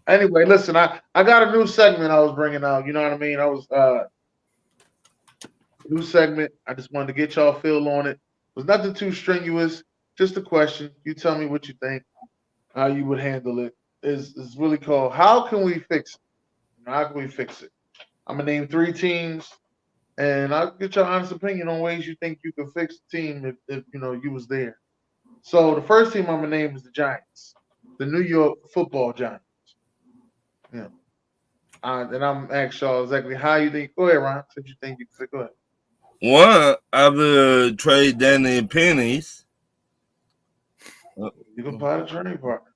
Anyway, listen, I got a new segment I was bringing out. You know what I mean? I was new segment. I just wanted to get y'all feel on it. It was nothing too strenuous. Just a question. You tell me what you think, how you would handle it. It's really called How Can We Fix It? How can we fix it? I'm gonna name 3 teams, and I'll get your honest opinion on ways you think you could fix the team if you was there. So the first team I'm gonna name is the Giants, the New York Football Giants. Yeah. And I'm asking y'all exactly how you think. Go ahead, Ron. Since you think you can fix it, go ahead.
One, I would trade Danny Pennies.
You can buy the training partner.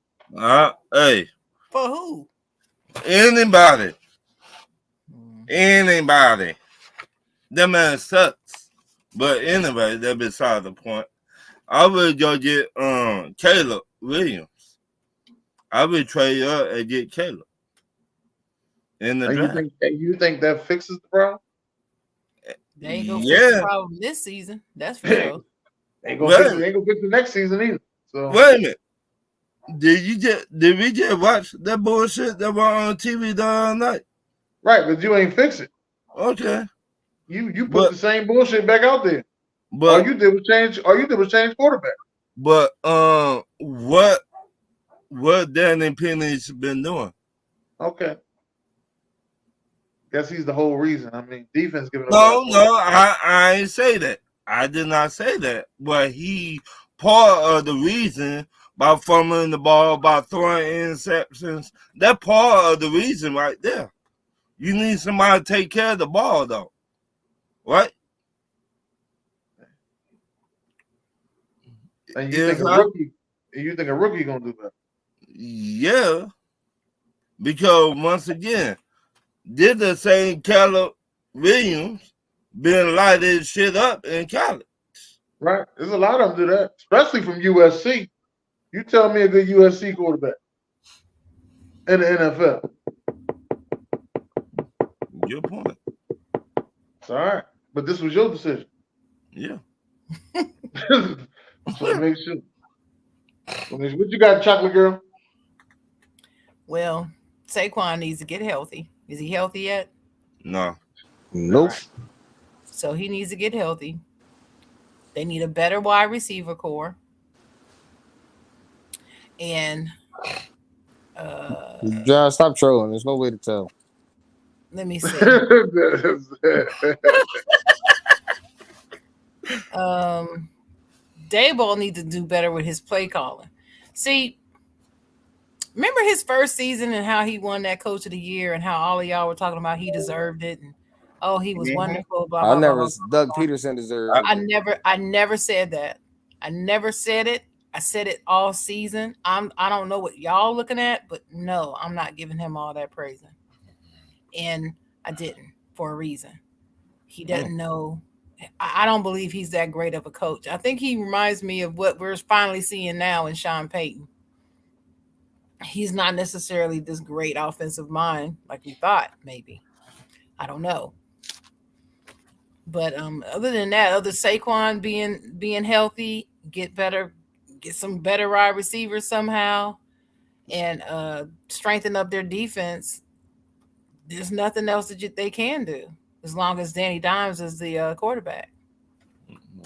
Hey.
For who?
Anybody. That man sucks. But anyway, that's beside the point. I would go get Caleb Williams. I would trade up and get Caleb. In the draft.
You think that fixes the problem?
They ain't gonna fix the problem this season. That's for sure.
They ain't gonna fix the next season either. So
wait a minute. Did we just watch that bullshit that was on TV the other night?
Right, but you ain't fix it.
Okay.
You put the same bullshit back out there.
But
all you did was change quarterback.
But what Danny Penny's been doing?
Okay. Guess he's the whole reason. I mean, defense giving up.
No, I ain't say that. I did not say that. But he part of the reason by fumbling the ball, by throwing interceptions. That part of the reason right there. You need somebody to take care of the ball, though. Right?
And you think a rookie gonna do better?
Yeah. Because once again, did the same Caleb Williams been lighted shit up in college?
Right. There's a lot of them do that, especially from USC. You tell me a good USC quarterback in the NFL.
Good point.
It's all right. But this was your decision.
Yeah.
So make sure. What you got, Chocolate Girl?
Well, Saquon needs to get healthy. Is he healthy yet?
No.
Nope.
Right. So he needs to get healthy. They need a better wide receiver core. And
John, stop trolling. There's no way to tell.
Let me see. Daboll needs to do better with his play calling. See, remember his first season and how he won that Coach of the Year and how all of y'all were talking about he deserved it and he was wonderful. Blah, blah, blah, blah.
Doug Peterson deserved it.
I never said that. I never said it. I said it all season. I don't know what y'all looking at, but no, I'm not giving him all that praising. And I didn't for a reason. He doesn't know. I don't believe he's that great of a coach. I think he reminds me of what we're finally seeing now in Sean Payton. He's not necessarily this great offensive mind like we thought, maybe. I don't know. But other than that, other Saquon being healthy, get some better wide receivers somehow, and strengthen up their defense. There's nothing else that they can do as long as Danny Dimes is the quarterback.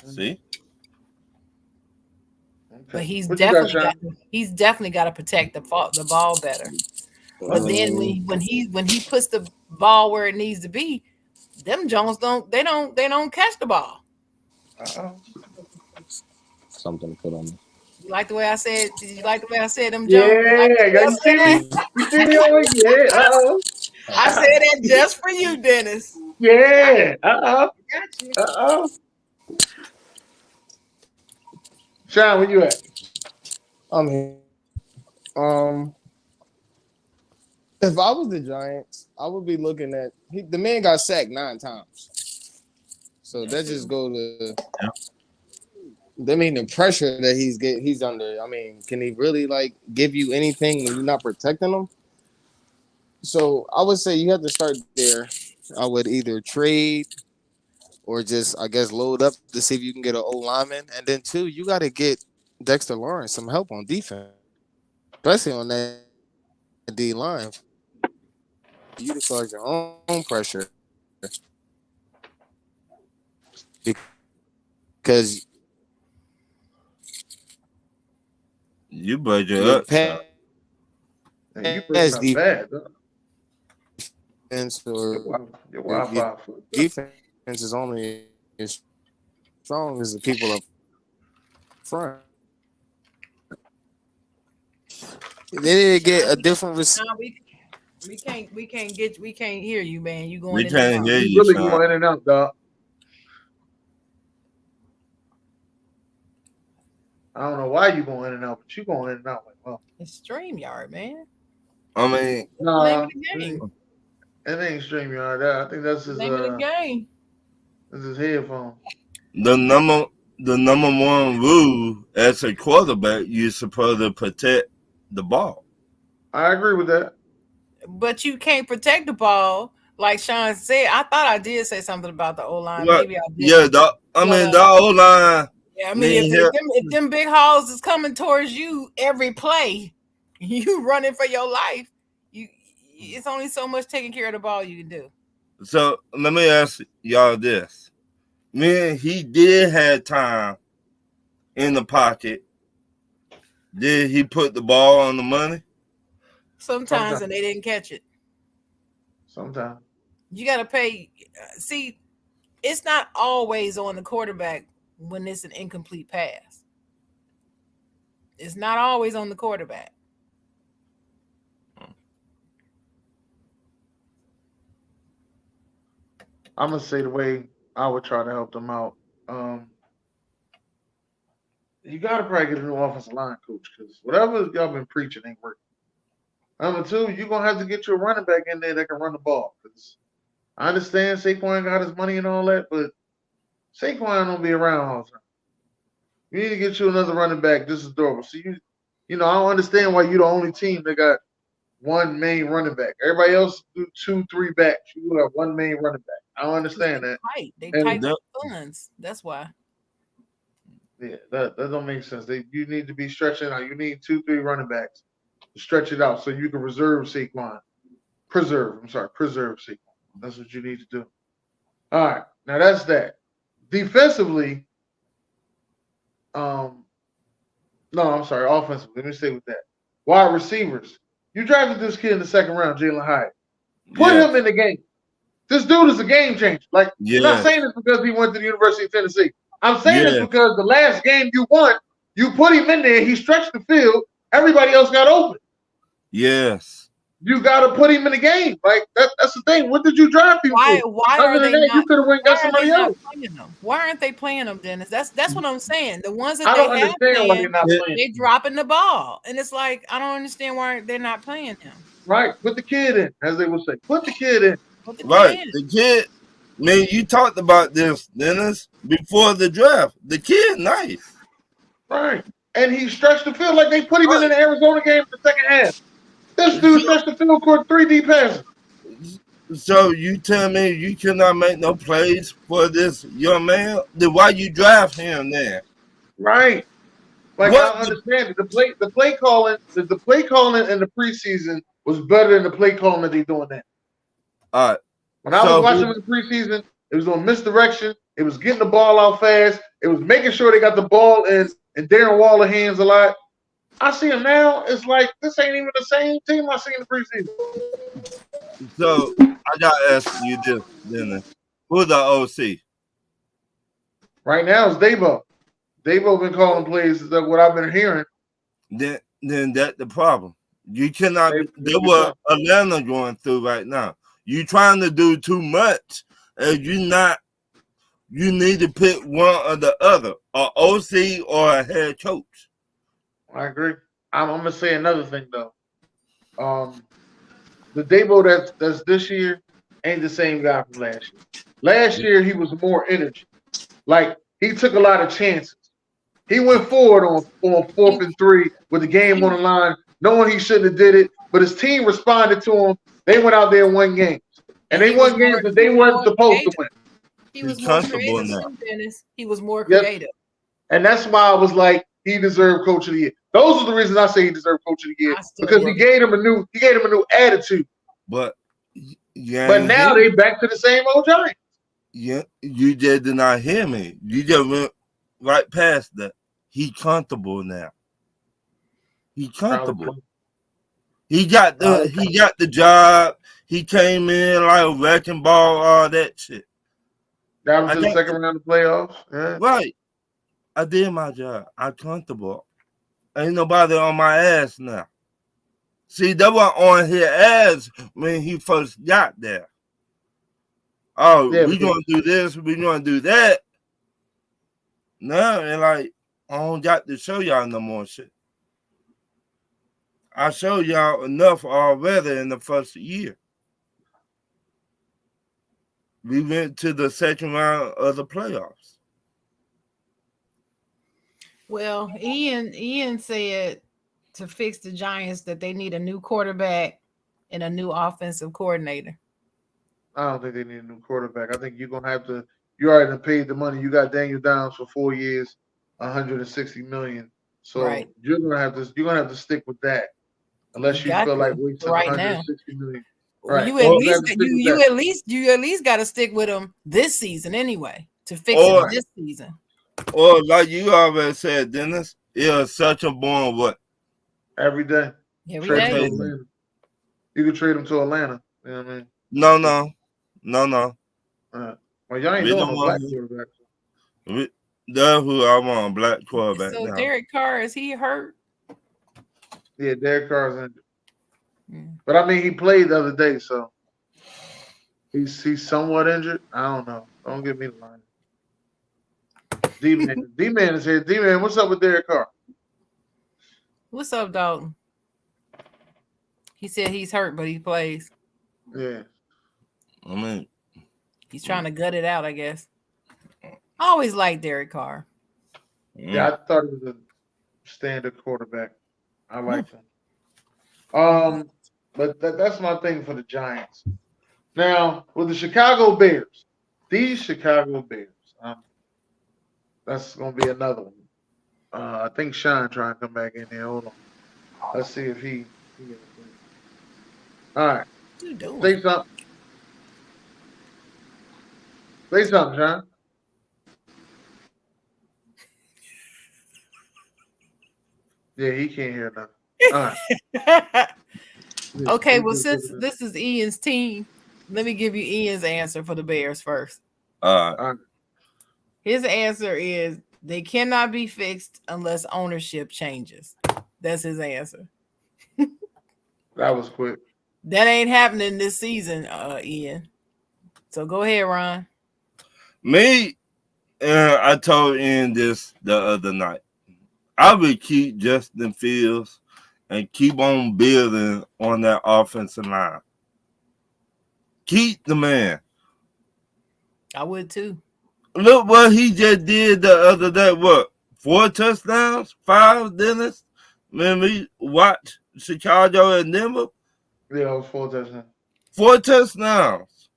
See,
but he's definitely got to protect the ball better. But then when he puts the ball where it needs to be, them Jones don't catch the ball.
Something to put on.
You like the way I said? Did you like the way I said them Jones?
Yeah, you see me on yeah.
I said that just for you, Dennis.
Yeah.
Got you.
Sean, where you at?
I'm here. If I was the Giants, I would be looking at the man got sacked 9 times. So that just go to I mean the pressure that he's under. I mean, can he really like give you anything when you're not protecting him? So I would say you have to start there. I would either trade or just I guess load up to see if you can get an O lineman. And then 2, you gotta get Dexter Lawrence some help on defense. Especially on that D line. You decide your own pressure because
you budget up.
You breaking up bad, though.
Your Wi-Fi defense is only as strong as the people up front. They didn't get a different
We can't hear you, man. You going?
We can't hear
you. Really going in and out, dog. I don't know why you going in and out, but you going in and out like well.
It's StreamYard, man.
I mean,
no, it ain't StreamYard. I think that's his
name of the game.
That's his headphone.
The number 1 rule as a quarterback, you're supposed to protect the ball.
I agree with that.
But you can't protect the ball, like Sean said. I thought I did say something about the O-line.
Well,
maybe I did.
Yeah, the O-line.
Yeah, I mean, if them big hauls is coming towards you every play, you running for your life. It's only so much taking care of the ball you can do.
So let me ask y'all this: man, he did have time in the pocket. Did he put the ball on the money?
Sometimes, and they didn't catch it.
Sometimes.
You got to pay. See, it's not always on the quarterback when it's an incomplete pass. It's not always on the quarterback.
I'm going to say the way I would try to help them out. You got to probably get a new offensive line coach because whatever y'all been preaching ain't working. Number 2, you're going to have to get your running back in there that can run the ball. Because I understand Saquon got his money and all that, but Saquon don't be around all the time. You need to get you another running back. This is durable. So, you know, I don't understand why you're the only team that got one main running back. Everybody else do 2, 3 backs. You have one main running back. I don't understand that.
They tight funds. That's why.
Yeah, that don't make sense. You need to be stretching out. You need 2, 3 running backs to stretch it out so you can Saquon. Preserve Saquon. That's what you need to do. All right. Now that's that. Defensively, offensively. Let me stay with that. Wide receivers. You drafted this kid in the 2nd round, Jalen Hyatt. Put him in the game. This dude is a game changer. Like, I'm not saying this because he went to the University of Tennessee. I'm saying this because the last game you won, you put him in there, he stretched the field, everybody else got open.
Yes.
You got to put him in the game. Like, that's the thing. What did you draft him for?
Why are they not?
You could have went got somebody else.
Why aren't they playing them, Dennis? That's what I'm saying. The ones that
I don't understand why they're not playing.
They dropping the ball, and it's like I don't understand why they're not playing him.
Right, put the kid in, as they would say. Put the kid in.
The kid. Man, you talked about this, Dennis, before the draft. The kid, nice.
Right, and he stretched the field like they put him in the Arizona game in the 2nd half. This dude stretched the field court 3 deep passes.
So you tell me you cannot make no plays for this young man? Then why you draft him then?
Right. Like
What?
I understand it. The play calling in the preseason was better than the play calling that they doing now.
All right.
When I was watching in the preseason, it was on misdirection. It was getting the ball out fast. It was making sure they got the ball in Darren Waller hands a lot. I see him now. It's like this ain't even the same team I see in the preseason.
So I gotta ask you this, Dennis. Who's the OC?
Right now it's Dabo. Dabo been calling plays. Is that what I've been hearing?
Then that's the problem. You cannot. That's what Atlanta going through right now. You trying to do too much, and you need to pick one or the other, an OC or a head coach.
I agree. I'm gonna say another thing though. The Dabo that's this year ain't the same guy from last year. Last year he was more energy. Like he took a lot of chances. He went forward on 4th and 3 with the game on the line, knowing he shouldn't have did it, but his team responded to him. They went out there and won games. And they won games that they weren't supposed to win.
He was more creative too, Dennis. He was more creative.
And that's why I was like, he deserved Coach of the Year. Those are the reasons I say he deserved Coach of the Year. Because he gave him a new attitude.
But
now they back to the same old Giants.
Yeah, you just did not hear me. You just went right past that. He comfortable now. He comfortable. He got the job. He came in like a wrecking ball, all that shit.
That was the second round of playoffs. Yeah.
Right. I did my job. I'm comfortable. Ain't nobody on my ass now. See, that was on his ass when he first got there. Oh, yeah, we gonna do this, we gonna do that. No, and like I don't got to show y'all no more shit. I showed y'all enough already in the first year. We went to the second round of the playoffs.
Well, Ian said to fix the Giants that they need a new quarterback and a new offensive coordinator.
I don't think they need a new quarterback. I think you're gonna have to. You already paid the money. You got Daniel Downs for 4 years, $160 million. So you're gonna have to stick with that, unless you feel like wasting $160 million.
Right. You at least got to stick with them this season anyway to fix it this season.
Or like you already said, Dennis, it's such a born what?
Every day.
Every day.
You could trade him to Atlanta. You know what I mean?
No.
Well, y'all ain't doing a black quarterback.
That's who I want, black quarterback.
So now. Derek Carr, is he hurt?
Yeah, Derek Carr's injured. But I mean, he played the other day, so he's somewhat injured. I don't know. Don't give me the line. D-Man is here. D-Man, what's up with Derek Carr?
What's up, Dalton? He said he's hurt, but he plays.
Yeah.
I mean,
he's trying to gut it out, I guess. I always liked Derek Carr.
Yeah, I thought he was a standard quarterback. I liked him. But that's my thing for the Giants. Now, with the Chicago Bears, that's going to be another one. I think Sean trying to come back in there. Hold on. Let's see if he all right.
What you doing?
Say something. Say something, Sean. Yeah, he can't hear nothing. All right.
Okay, well, since this is Ian's team, let me give you Ian's answer for the Bears first.
All right.
His answer is they cannot be fixed unless ownership changes. That's his answer.
That was quick.
That ain't happening this season, Ian. So go ahead, Ron.
Me, I told Ian this the other night. I would keep Justin Fields and keep on building on that offensive line. Keep the man.
I would too.
Look what he just did the other day. What? 4 touchdowns? 5, Dennis? When we watch Chicago and Denver?
Yeah, it was 4 touchdowns.
4 touchdowns.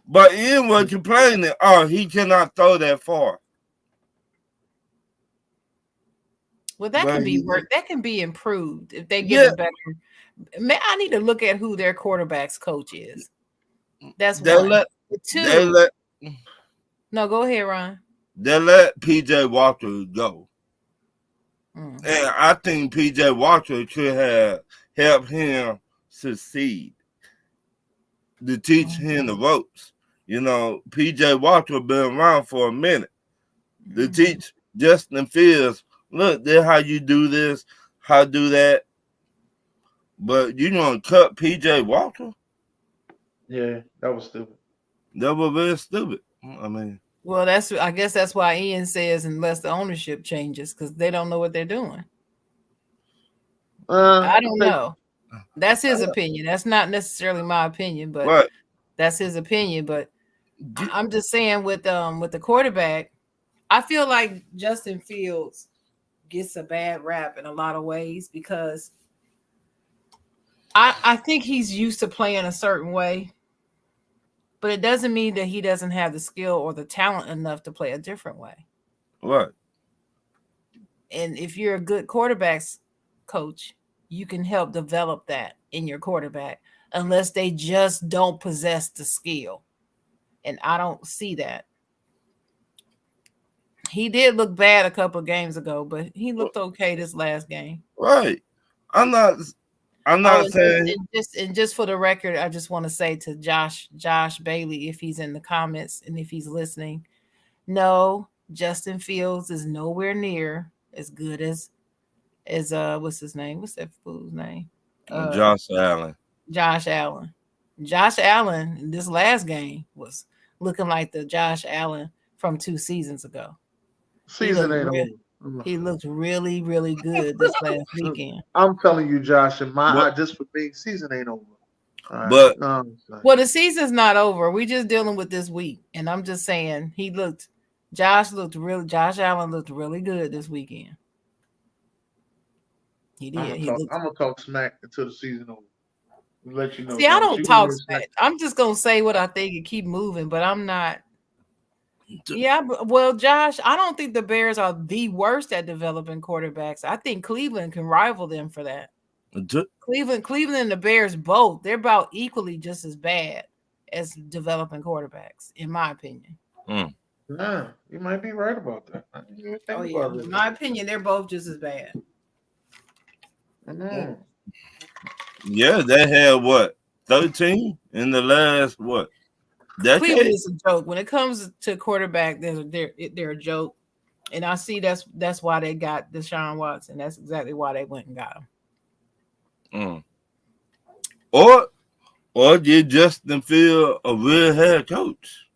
But Ian was complaining, he cannot throw that far.
Well, that can be work. That can be improved if they get a better. I need to look at who their quarterback's coach is. That's one. Two. No, go ahead, Ron.
They let PJ Walker go. And I think PJ Walker could have helped him succeed. To teach him the ropes. You know, PJ Walker been around for a minute. To teach Justin Fields, look, this how you do this, how do that. But you gonna cut PJ Walker?
Yeah, that was stupid.
That was very stupid. I mean,
well, I guess that's why Ian says unless the ownership changes, because they don't know what they're doing. I don't know. That's his opinion. That's not necessarily my opinion, but that's his opinion. But I'm just saying with the quarterback, I feel like Justin Fields gets a bad rap in a lot of ways because I think he's used to playing a certain way, but it doesn't mean that he doesn't have the skill or the talent enough to play a different way.
Right.
And if you're a good quarterbacks coach, you can help develop that in your quarterback, unless they just don't possess the skill. And I don't see that. He did look bad a couple of games ago, but he looked okay this last game.
Right. I'm not saying.
And just for the record, I just want to say to Josh Bailey, if he's in the comments and if he's listening, no, Justin Fields is nowhere near as good as what's his name? What's that fool's name?
Josh Allen.
Josh Allen, this last game was looking like the Josh Allen from 2 seasons ago.
Season ain't over.
He looked really, really good this last weekend.
I'm telling you, Josh, in my eye, just for me, season ain't over.
Right. But
well, the season's not over. We just dealing with this week, and I'm just saying Josh Allen looked really good this weekend. He did.
I'm gonna talk smack until the season over. Let you know.
See, I don't talk smack. I'm just gonna say what I think and keep moving, but I'm not. Yeah, well, Josh, I don't think the Bears are the worst at developing quarterbacks. I think Cleveland can rival them for that. Cleveland and the Bears both, they're about equally just as bad as developing quarterbacks, in my opinion.
Nah, you might be right about that.
In my opinion, they're both just as bad.
Yeah, they had 13 in the last decade?
Cleveland is a joke. When it comes to quarterback, they're a joke. And I see that's why they got Deshaun Watson. That's exactly why they went and got him.
Or did Justin Fields a real head coach?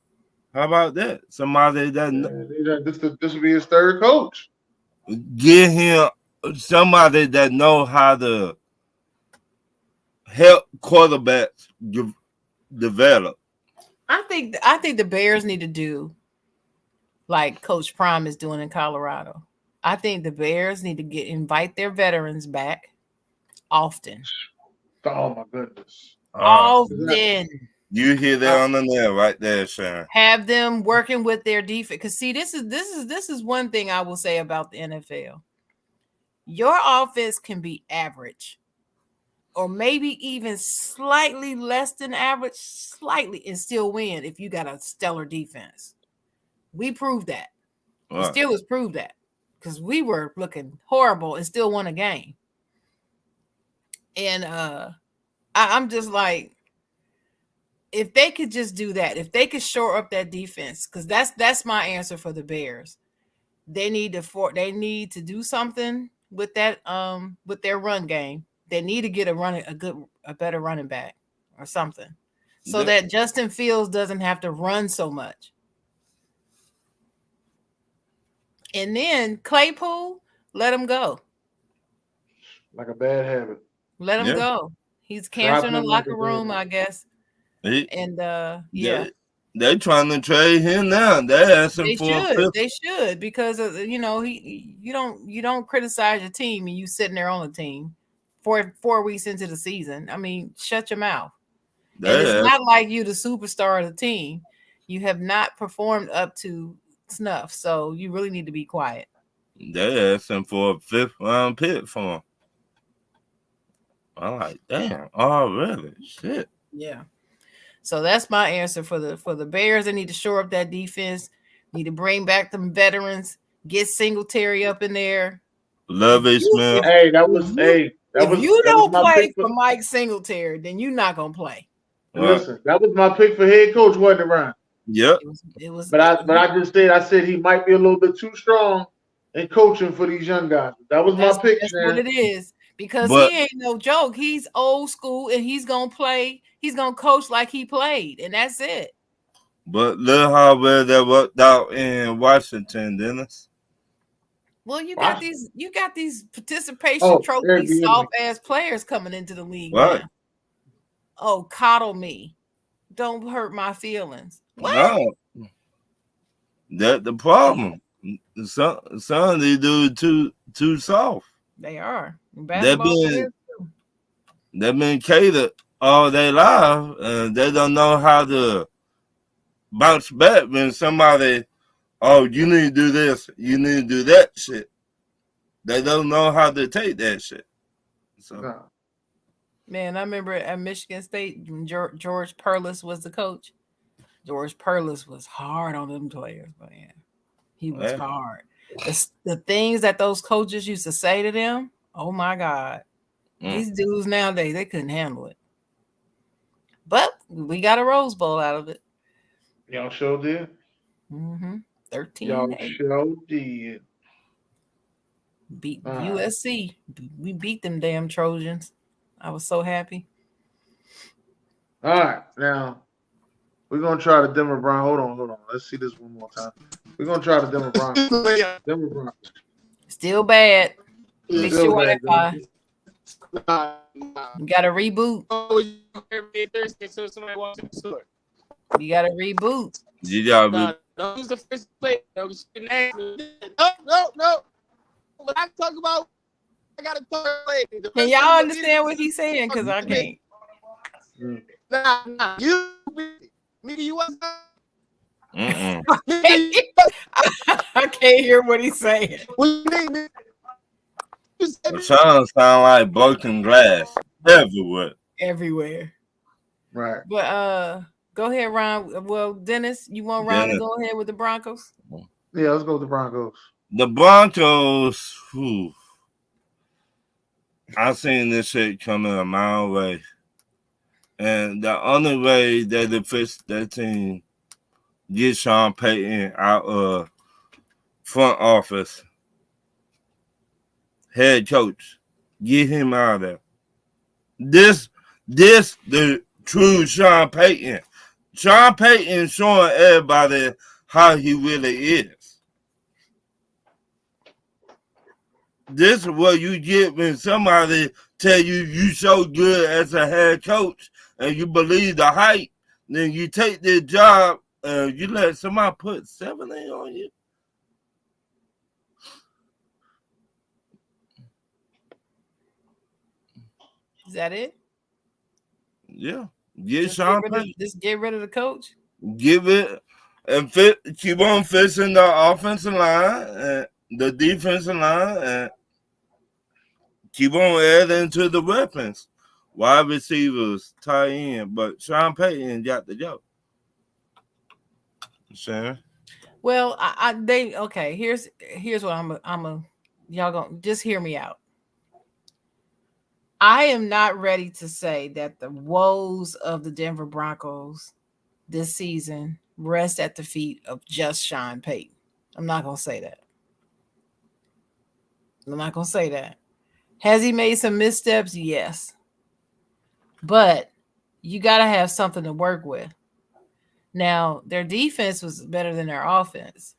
How about that? Somebody that
this will be his third coach.
Get him somebody that know how to help quarterbacks develop.
I think the Bears need to do like Coach Prime is doing in Colorado. I think the Bears need to invite their veterans back often.
Oh my goodness.
Often.
You hear that on the nail right there, Sharon.
Have them working with their defense. Because see, this is one thing I will say about the NFL. Your offense can be average, or maybe even slightly less than average, and still win if you got a stellar defense. We proved that. The Steelers proved that because we were looking horrible and still won a game. And I'm just like, if they could just do that, if they could shore up that defense, because that's my answer for the Bears. They need to do something with that with their run game. They need to get a better running back or something, so that Justin Fields doesn't have to run so much. And then Claypool, let him go.
Like a bad habit.
Let him go. He's cancer in the locker room, I guess. They're
trying to trade him now. They're asking
They should, because you don't criticize your team and you sitting there on the team 4 weeks into the season. I mean, shut your mouth. And it's not like you the superstar of the team. You have not performed up to snuff, so you really need to be quiet.
They asking for a 5th round pick for him. I'm like, damn, really? Shit.
Yeah. So that's my answer for the Bears. They need to shore up that defense. Need to bring back them veterans. Get Singletary up in there.
Lovie Smith.
Hey, if
you don't play for Mike Singletary, then you're not gonna play.
Listen, that was my pick for head coach, wasn't it, Ryan?
Yep.
It was.
But I said he might be a little bit too strong in coaching for these young guys. That was my pick.
That's what it is. Because he ain't no joke. He's old school and he's gonna play. He's gonna coach like he played, and that's it.
But look how well that worked out in Washington, Dennis.
Well, you got these participation trophy soft ass players coming into the league.
Right.
Now. Oh, coddle me. Don't hurt my feelings. What?
No. That's the problem. Some of these dudes too soft.
They are.
They've been catered all day life, and they don't know how to bounce back when somebody, you need to do this, you need to do that shit. They don't know how to take that shit. So,
man, I remember at Michigan State when George Perlis was the coach. George Perlis was hard on them players, man. He was hard. The things that those coaches used to say to them, oh my God. These dudes nowadays, they couldn't handle it. But we got a Rose Bowl out of it.
Y'all sure did.
13.
Y'all sure did.
Beat USC. We beat them damn Trojans. I was so happy.
All right, now we're gonna try the Denver Broncos. Hold on. Let's see this one more time. We're gonna try the Denver Broncos. Denver Broncos.
Still bad. Fix your Wi-Fi. You gotta reboot. You gotta reboot.
You gotta
Don't use the first play. No. When I talk about, I gotta talk play.
Can y'all understand what he's saying? Because I can't.
Nah. You, me, you was.
I can't hear what he's saying.
What you need me?
I'm trying to sound like broken glass everywhere.
Right.
But go ahead, Ron. Well, Dennis, you want Ron to go ahead with the Broncos?
Yeah, let's go with the Broncos.
The Broncos, I seen this shit coming a mile away. And the only way that they fix that team, get Sean Payton out of front office, head coach, get him out of there. This the true Sean Payton. Sean Payton showing everybody how he really is. This is what you get when somebody tell you so good as a head coach and you believe the hype, then you take this job and you let somebody put 70 on you.
Is that it?
Yeah. Just
get rid of the coach.
Give it and keep on fixing the offensive line and the defensive line and keep on adding to the weapons. Wide receivers, tight end, but Sean Payton got the job. Sharon?
Well, here's what I'm y'all gonna just hear me out. I am not ready to say that the woes of the Denver Broncos this season rest at the feet of just Sean Payton. I'm not going to say that. Has he made some missteps? Yes. But you got to have something to work with. Now, their defense was better than their offense.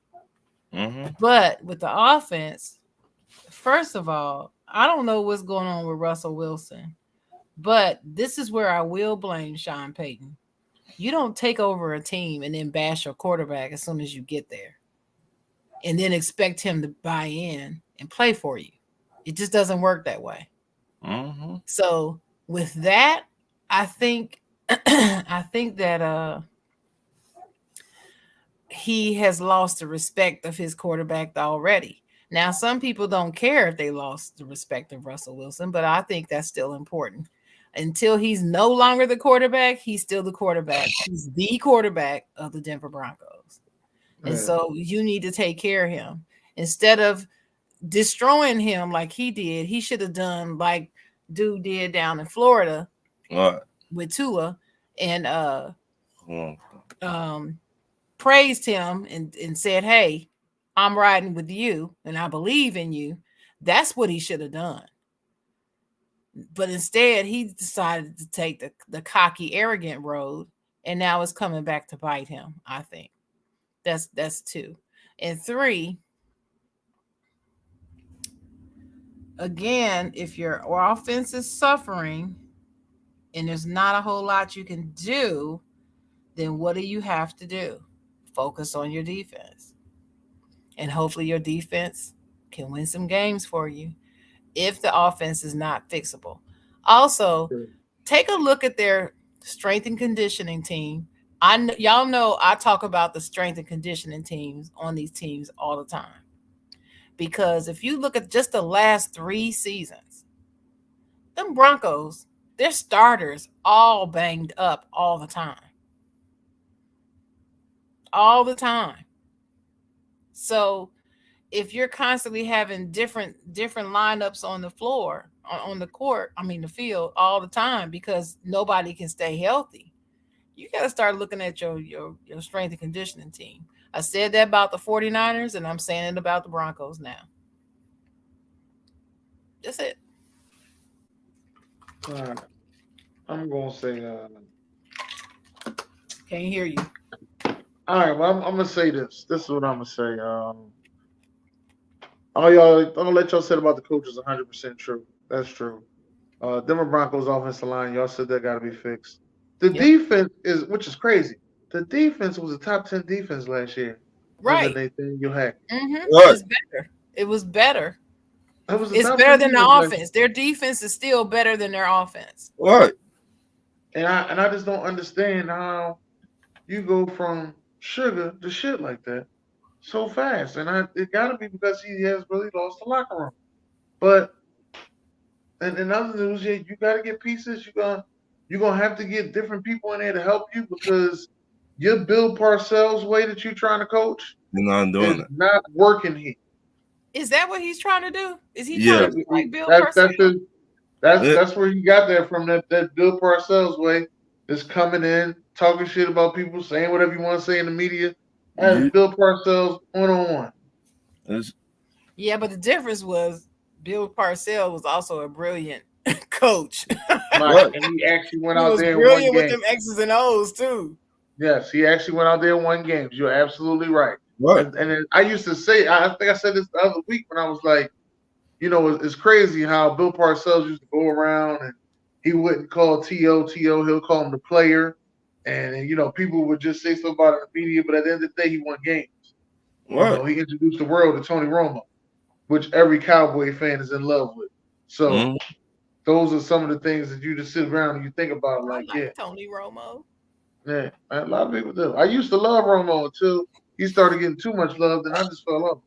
But with the offense, first of all, I don't know what's going on with Russell Wilson, but this is where I will blame Sean Payton. You don't take over a team and then bash your quarterback as soon as you get there and then expect him to buy in and play for you. It just doesn't work that way. So with that, I think I think that he has lost the respect of his quarterback already. Now, some people don't care if they lost the respect of Russell Wilson, but I think that's still important. Until he's no longer the quarterback, he's still the quarterback. He's the quarterback of the Denver Broncos. And so you need to take care of him. Instead of destroying him like he did, he should have done like dude did down in Florida with Tua and praised him and said, hey, I'm riding with you and I believe in you. That's what he should have done. But instead, he decided to take the cocky, arrogant road, and now it's coming back to bite him, I think. That's 2. And 3, again, if your offense is suffering and there's not a whole lot you can do, then what do you have to do? Focus on your defense. And hopefully your defense can win some games for you if the offense is not fixable. Also, take a look at their strength and conditioning team. Y'all know I talk about the strength and conditioning teams on these teams all the time. Because if you look at just the last 3 seasons, them Broncos, their starters all banged up all the time. All the time. So if you're constantly having different lineups on the floor, on the court, the field all the time because nobody can stay healthy, you got to start looking at your strength and conditioning team. I said that about the 49ers, and I'm saying it about the Broncos now. That's it.
I'm going to say...
Can't hear you.
All right, well, I'm going to say this. This is what I'm going to say. All let y'all said about the coach is 100% true. That's true. Denver Broncos offensive line, y'all said that got to be fixed. The defense is, which is crazy. The defense was a top 10 defense last year.
Right.
Nathaniel Hackett.
It was better. It was better. It's better than the offense. Their defense is still better than their offense.
Right.
And I just don't understand how you go from sugar to shit like that so fast. And it got to be because he has really lost the locker room. But and in other news, you got to get pieces. You're gonna have to get different people in there to help you because your Bill Parcells way that you're trying to coach,
you're not doing it.
Not working here.
Is that what he's trying to do? Is he trying to be like Bill
Parcells? That's where you got there from. That Bill Parcells way is coming in, talking shit about people, saying whatever you want to say in the media. As Bill Parcells 1-on-1.
Yeah, but the difference was Bill Parcells was also a brilliant coach.
And he actually went out there and won games.
With them X's and O's too.
Yes, he actually went out there and won games. You're absolutely right. And then I used to say, I think I said this the other week when I was like, it's crazy how Bill Parcells used to go around and he wouldn't call T.O. He'll call him the player. And people would just say stuff about it in the media, but at the end of the day, he won games. He introduced the world to Tony Romo, which every Cowboy fan is in love with. So those are some of the things that you just sit around and you think about,
Tony Romo.
Yeah, a lot of people do. I used to love Romo until he started getting too much love, then I just fell off.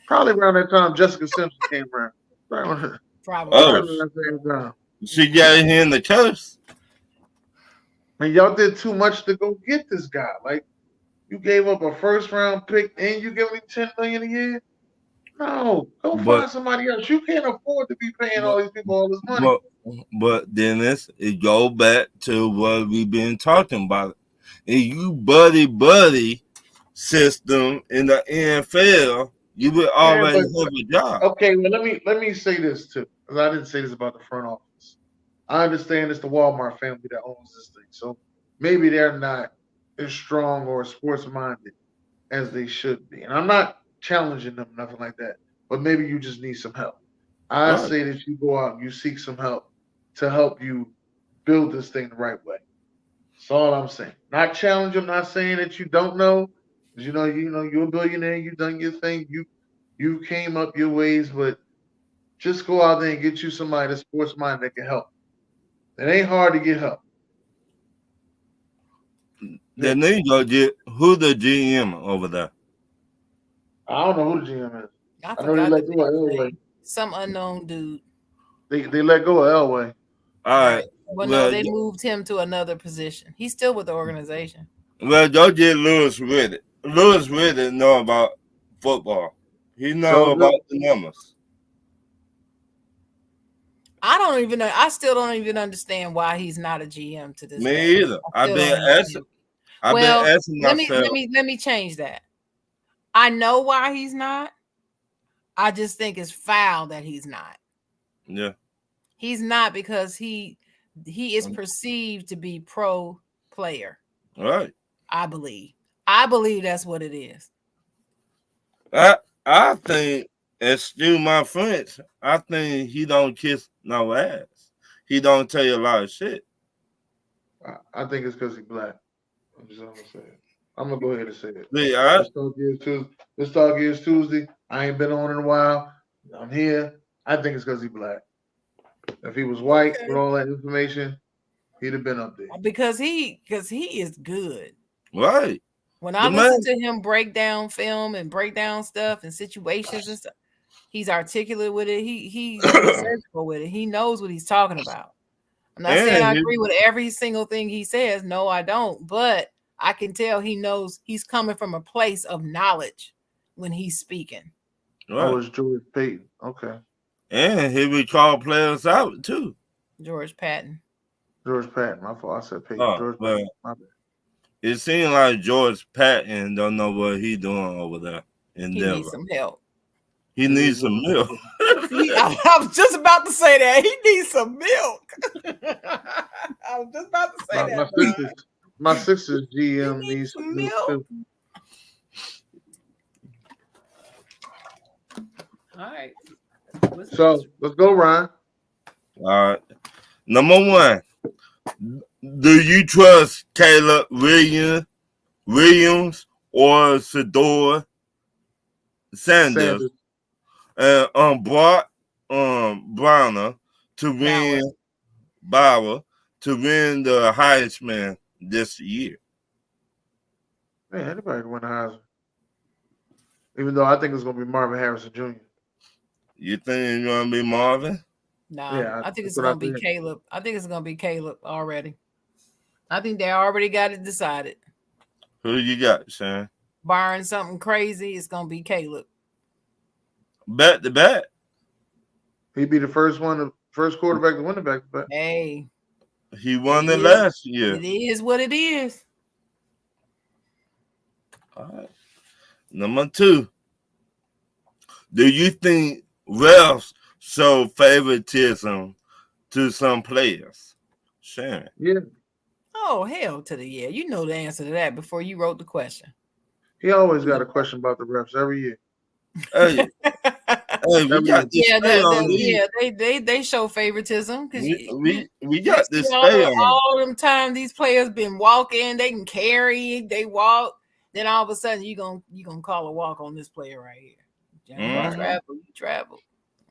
Probably around that time Jessica Simpson came around.
Probably.
She got in here in the curse.
And y'all did too much to go get this guy. Like, you gave up a first-round pick and you give me $10 million a year? No, go find somebody else. You can't afford to be paying all these people all this money.
But Dennis, it go back to what we've been talking about. If you buddy system in the NFL, you would already have a job.
Okay, well let me say this too, because I didn't say this about the front office. I understand it's the Walmart family that owns this thing, so maybe they're not as strong or sports-minded as they should be. And I'm not challenging them, nothing like that. But maybe you just need some help. I say that you go out and you seek some help to help you build this thing the right way. That's all I'm saying. Not challenge them, not saying that you don't know. Because you're a billionaire, you've done your thing, you came up your ways, but just go out there and get you somebody that's sports minded that can help. It ain't hard to get help.
Then they go get who the GM over there.
I don't know who the GM is.
I
know they
forgot
let
the
go of
man's
Elway.
name. Some unknown dude.
They let go of Elway.
All right.
Well, no, they moved him to another position. He's still with the organization.
Well, go get Lewis Riddick. Lewis Riddick know about football. He know about the numbers.
I still don't even understand why he's not a GM to this day.
Me either. I've been asking myself.
Let me change that. I know why he's not. I just think it's foul that he's not.
Yeah.
He's not because he is perceived to be pro player.
All right.
I believe that's what it is.
I think, excuse my French, I think he don't kiss no ass. He don't tell you a lot of shit.
I think it's because he's black. I'm just gonna say it. I'm gonna go ahead and say it.
Yeah,
This talk is Tuesday. I ain't been on in a while. I'm here. I think it's because he's black. If he was white with all that information, he'd have been up there.
Because he is good.
Right.
When I listen to him break down film and break down stuff and situations and stuff, he's articulate with it. He's surgical with it. He knows what he's talking about. I'm not saying I agree with every single thing he says. No, I don't. But I can tell he knows he's coming from a place of knowledge when he's speaking.
Right.
Oh, it's George Payton. Okay.
And he would call players out too.
George Patton.
George Patton. My fault. I said Payton.
Oh,
George
well,
Patton. My bad.
It seems like George Patton don't know what he's doing over there in Denver.
He needs some help.
He needs some milk.
I was just about to say that. He needs some milk. I was just about to say that.
My sister's GM needs some milk too.
All right.
So let's go, Ryan.
All right. Number one, do you trust Caleb Williams or Shedeur Sanders and Brock Browner to win Bauer to win the Heisman this year?
Man, anybody can win the Heisman. Even though I think it's going to be Marvin Harrison Jr.
You think it's going to be Marvin?
No, yeah, I think it's going to be Caleb. I think it's going to be Caleb already. I think they already got it decided.
Who you got, Sean?
Barring something crazy, it's going to be Caleb.
Bet the bet.
He'd be the first quarterback to win the back-to-back.
Hey.
He won it last year.
It is what it is.
All right. Number two, do you think refs show favoritism to some players? Sharon.
Yeah.
Oh, hell to the yeah. You know the answer to that before you wrote the question.
He always got a question about the refs every year.
Hey, we got this
they show favoritism because
we got this
all them time these players been walking, they can carry, they walk. Then all of a sudden you gonna call a walk on this player right here. You travel.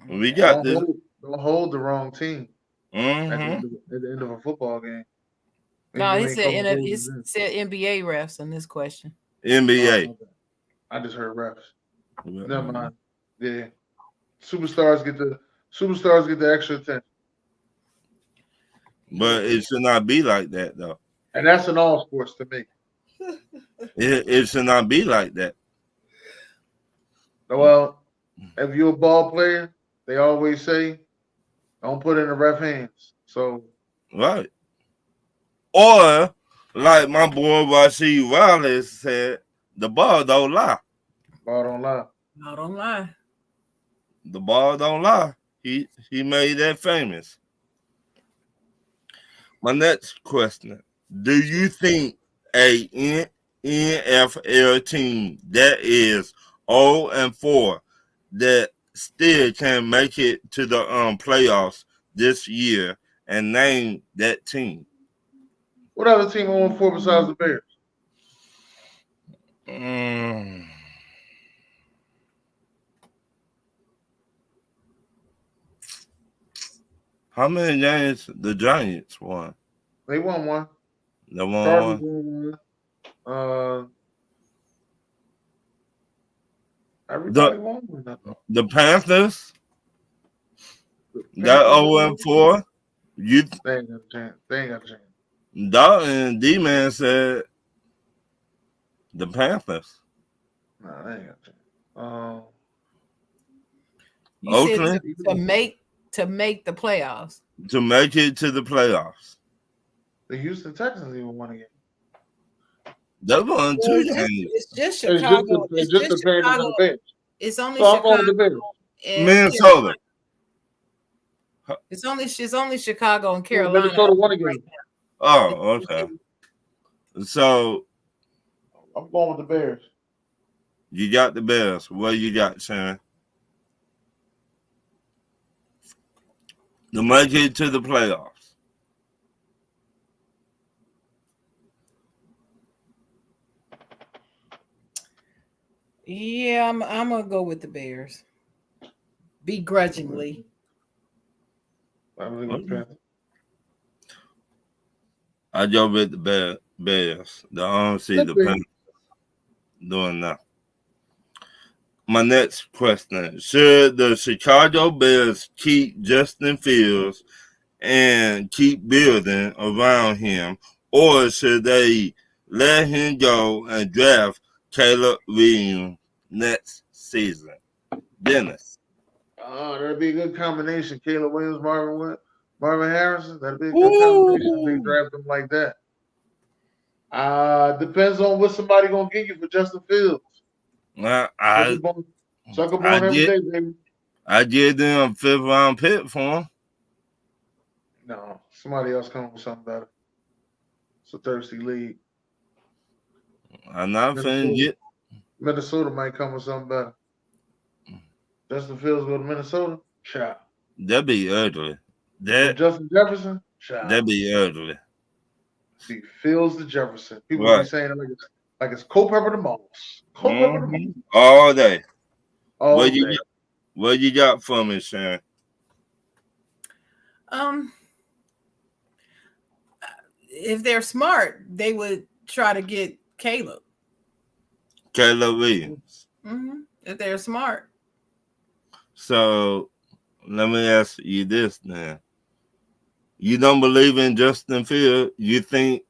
We got this.
Don't hold the wrong team
at
the end of a football game.
No, he said NBA refs on this question.
NBA.
I just heard refs. Never mind. Yeah, superstars get the extra attention.
But it should not be like that, though.
And that's in all sports to me.
It should not be like that.
Well, if you're a ball player, they always say, don't put it in the ref hands. So
right. Or like my boy Rasheed Wallace said, the ball don't lie.
Ball don't lie.
Ball don't lie.
The ball don't lie. He made that famous. My next question: do you think a NFL team that is 0-4 that still can make it to the playoffs this year, and name that team?
What other team 0-4 besides the Bears?
How many games the Giants won?
They won one.
They won one.
Everybody won with nothing.
The Panthers. That 0-4. You
They ain't got a chance. They ain't got a chance.
Dalton D-Man said the Panthers.
No, they ain't got a chance.
You
Oakland
said to make the playoffs.
To make it to the playoffs.
The Houston Texans even won again.
They won 2 games.
It's just Chicago.
It's just the
Chicago.
Bears.
It's only
So I'm
Chicago.
going with the Bears.
and
Minnesota.
It's only Chicago and Carolina.
Minnesota won again.
Oh, okay. So
I'm going with the Bears.
you got the Bears. What you got, Sharon? To make it to the playoffs.
Yeah, I'm gonna go with the Bears. Begrudgingly.
I go with the Bears. I don't see the Panthers doing that. My next question: should the Chicago Bears keep Justin Fields and keep building around him, or should they let him go and draft Caleb Williams next season? Dennis.
That'd be a good combination. Caleb Williams, Marvin Harrison. That'd be a good combination if they draft them like that. Depends on what somebody gonna give you for Justin Fields. Sucker born every day, baby.
I did them a 5th round pick for him.
No, somebody else come with something better. It's a thirsty league.
I'm not finna get.
Minnesota might come with something better. Justin Fields go to Minnesota. Ciao.
That'd be ugly.
Justin Jefferson. Ciao.
That'd be ugly.
See, Fields to Jefferson. People be saying it like it's Culpepper to Moss. Culpepper to Moss.
All day.
All day.
What you got for me, Sharon?
If they're smart, they would try to get Caleb
Williams.
If they're smart.
So let me ask you this then. You don't believe in Justin Fields? You think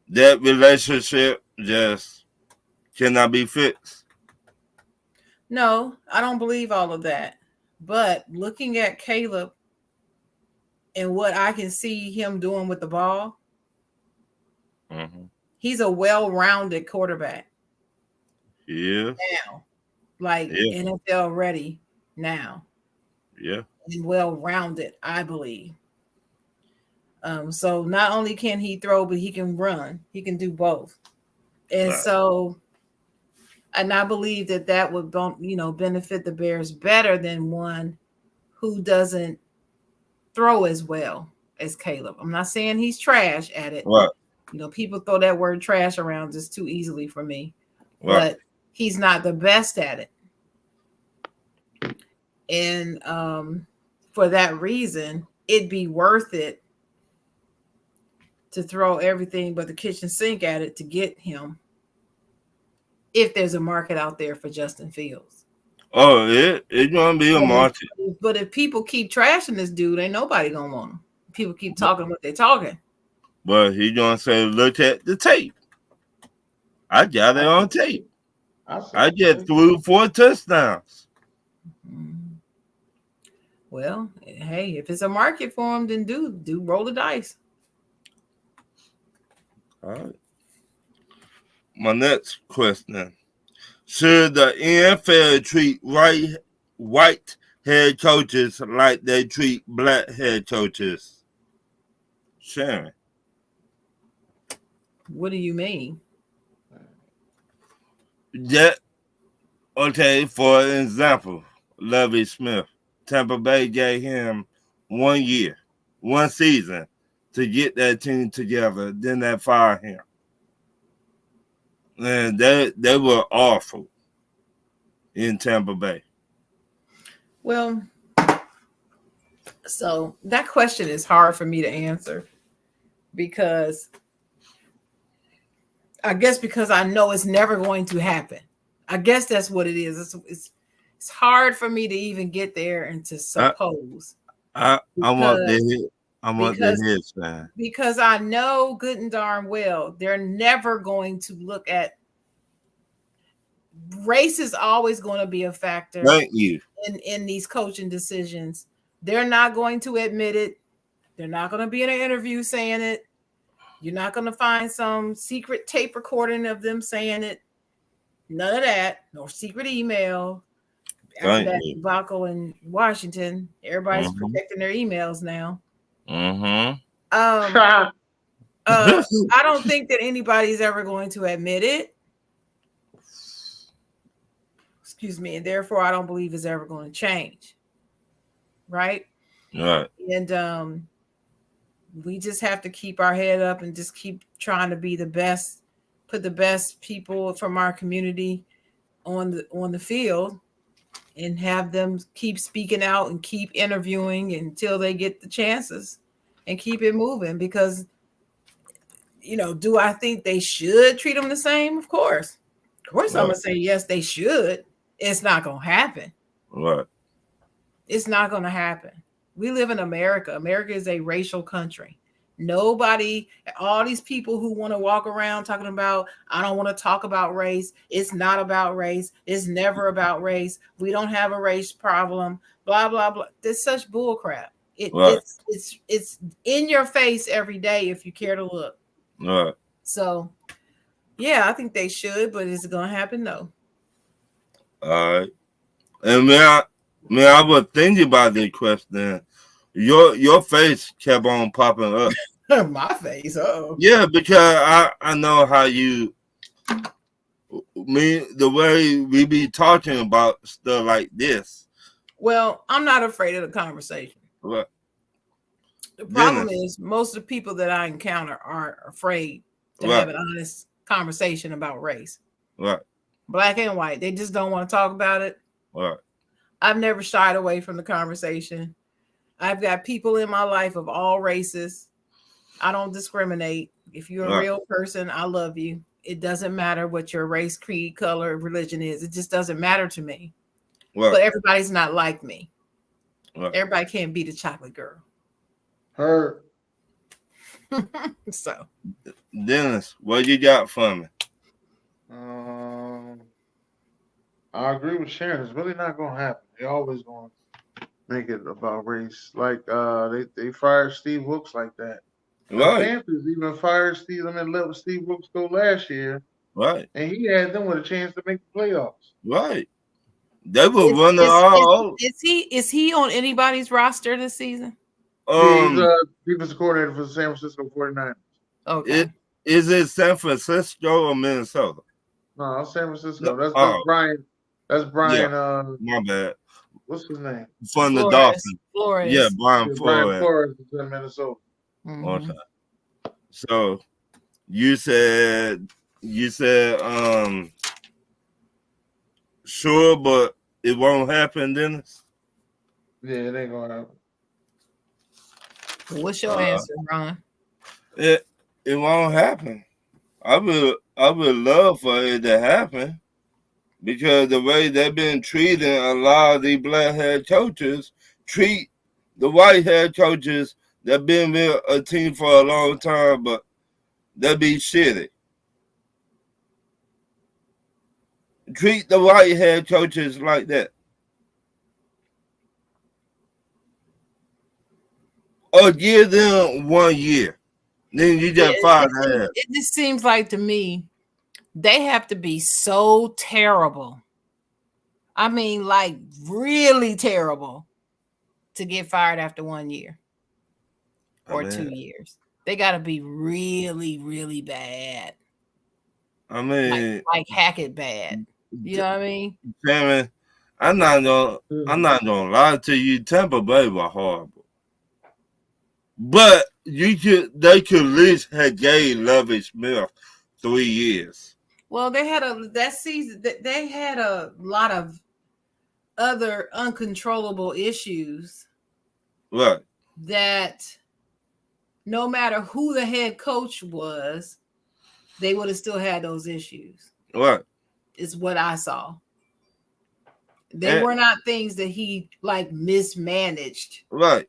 that relationship just cannot be fixed?
No, I don't believe all of that. But looking at Caleb and what I can see him doing with the ball, he's a well-rounded quarterback.
Yeah.
Now, NFL ready now.
Yeah.
And well-rounded, I believe. So not only can he throw, but he can run. He can do both. And and I believe that would, benefit the Bears better than one who doesn't throw as well as Caleb. I'm not saying he's trash at it.
Right.
People throw that word trash around just too easily for me.
Right.
But he's not the best at it. And for that reason, it'd be worth it to throw everything but the kitchen sink at it to get him if there's a market out there for Justin Fields.
Oh, it's going to be a market.
But if people keep trashing this dude, ain't nobody going to want him. People keep talking what they're talking.
But he's going to say, look at the tape. I got it on tape. I just threw 4 touchdowns.
Well, hey, if it's a market for him, then do roll the dice.
All right. My next question. Should the NFL treat white head coaches like they treat black head coaches? Sharon.
What do you mean?
Okay, for example, Lovie Smith. Tampa Bay gave him 1 year, 1 season to get that team together. Then they fired him. And they were awful in Tampa Bay.
Well, so that question is hard for me to answer because I guess because I know it's never going to happen. I guess that's what it is. It's hard for me to even get there and to suppose.
I want to hear. I want to hear, man.
Because I know good and darn well they're never going to look at race. Is always going to be a factor.
Thank you.
In these coaching decisions. They're not going to admit it. They're not going to be in an interview saying it. You're not going to find some secret tape recording of them saying it. None of that. No secret email. After that debacle in Washington, everybody's protecting their emails now. I don't think that anybody's ever going to admit it. Excuse me, and therefore I don't believe it's ever going to change. Right?
Right.
And we just have to keep our head up and just keep trying to be the best, put the best people from our community on the field, and have them keep speaking out and keep interviewing until they get the chances, and keep it moving. Because, do I think they should treat them the same? Of course. I'm going to say yes, they should. It's not going to happen.
Right.
It's not going to happen. We live in America. America is a racial country. Nobody, all these people who want to walk around talking about, I don't want to talk about race. It's not about race. It's never about race. We don't have a race problem. Blah, blah, blah. There's such bull crap. It's in your face every day if you care to look.
Right.
So, yeah, I think they should, but is it going to happen? No.
All right. And I was thinking about this question. Your face kept on popping up.
My face,
yeah, because I know how the way we be talking about stuff like this.
Well, I'm not afraid of the conversation.
Right.
The problem is most of the people that I encounter are afraid to have an honest conversation about race.
Right.
Black and white. They just don't want to talk about it.
Right.
I've never shied away from the conversation. I've got people in my life of all races. I don't discriminate. If you're a real person, I love you. It doesn't matter what your race, creed, color, religion is. It just doesn't matter to me. Right. But everybody's not like me. Right. Everybody can't be the chocolate girl.
Her.
So,
Dennis, what you got for me?
I agree with Sharon. It's really not going to happen. They're always going to make it about race. Like they fired Steve Wilkes like that.
Right.
The Panthers even fired Steve. Let Steve Wilkes go last year.
Right.
And he had them with a chance to make the playoffs.
Right. They were running all.
Is he on anybody's roster this season?
He's defensive coordinator for the San Francisco 49ers.
Okay.
Is it San Francisco or Minnesota?
No, San Francisco. That's Brian. That's Brian.
Yeah. My bad.
What's his name?
From the Dolphins.
Flores.
Yeah, Brian Flores.
Brian Flores is in Minnesota.
Okay. So you said sure, but it won't happen, Dennis?
Yeah, it ain't gonna happen.
What's your answer, Ron?
It won't happen. I would love for it to happen, because the way they've been treating a lot of these black head coaches, treat the white head coaches that been with a team for a long time, but they be shitty. Treat the white head coaches like that. Or give them 1 year. Then you just fire them.
It just seems like to me, they have to be so terrible. I mean, like really terrible to get fired after 1 year or 2 years. They got to be really, really bad.
I mean,
like Hackett bad. You know what I mean?
Sammy, I'm not gonna lie to you. Tampa Bay was horrible. But they could at least have gave Lovie Smith 3 years.
Well, they had that season. They had a lot of other uncontrollable issues.
Right.
That no matter who the head coach was, they would have still had those issues.
Right.
Is what I saw. They were not things that he like mismanaged.
Right.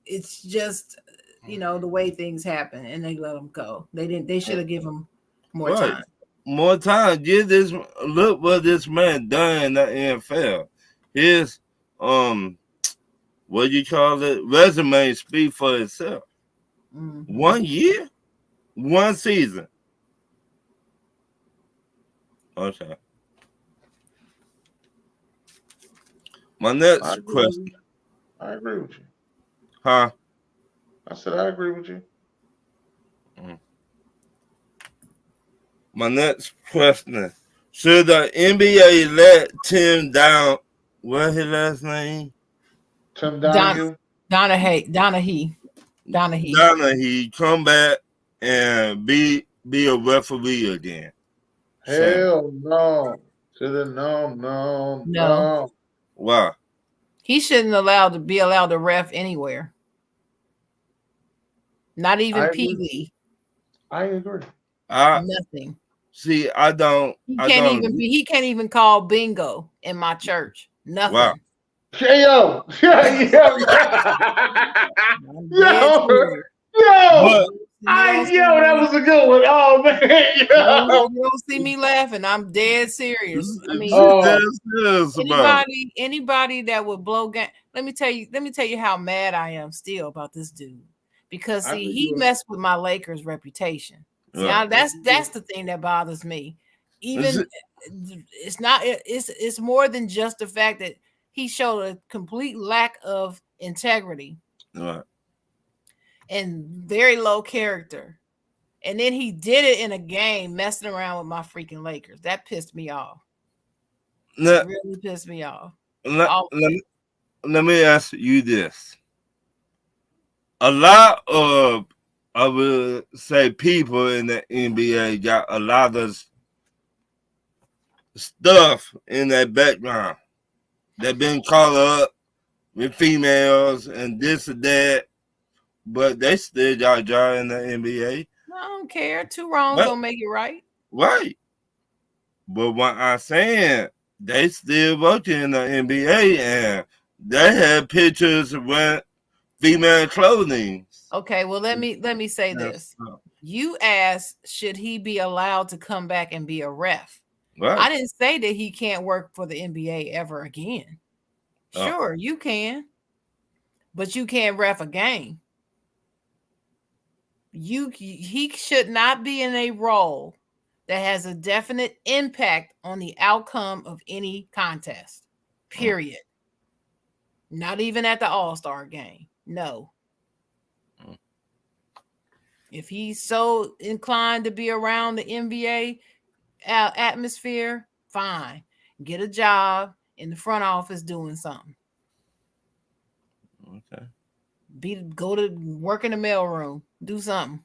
It's just, you know, the way things happen, and they let him go. They didn't. They should have given him more time.
More time. Look what this man done in the NFL. His what you call it? Resume speak for itself. 1 year, 1 season. Okay. My next question.
I agree with you.
Huh?
I said I agree with you.
My next question. Should the NBA let Tim down? What's his last name?
Tim Donahue.
Donahue
come back and be a referee again.
Hell no. No.
Why?
He shouldn't be allowed to ref anywhere. Not even Pee Wee.
I agree.
Nothing.
See, I don't.
He can't even call bingo in my church. Nothing.
Wow.
Yo. That was a good one. Oh man.
You don't see me laughing. I'm dead serious. I mean, anybody that would blow game. Let me tell you how mad I am still about this dude. Because he messed with my Lakers reputation. See, that's the thing that bothers me. Even it's more than just the fact that he showed a complete lack of integrity.
Right.
And very low character. And then he did it in a game messing around with my freaking Lakers. That pissed me off. It really pissed me off.
Let me ask you this. A lot of, I would say, people in the NBA got a lot of stuff in their background. They've been caught up with females and this and that, but they still got a job in the NBA.
I don't care. 2 wrongs don't make it right.
Right. But what I'm saying, they still working in the NBA and they have pictures of female clothing.
Okay, well let me say this. You asked, should he be allowed to come back and be a ref? Right. I didn't say that he can't work for the NBA ever again. Sure, you can, but you can't ref a game. He should not be in a role that has a definite impact on the outcome of any contest. Period. Not even at the All-Star game. No. If he's so inclined to be around the NBA atmosphere, fine. Get a job in the front office doing something.
Okay.
Go to work in the mailroom. Do something.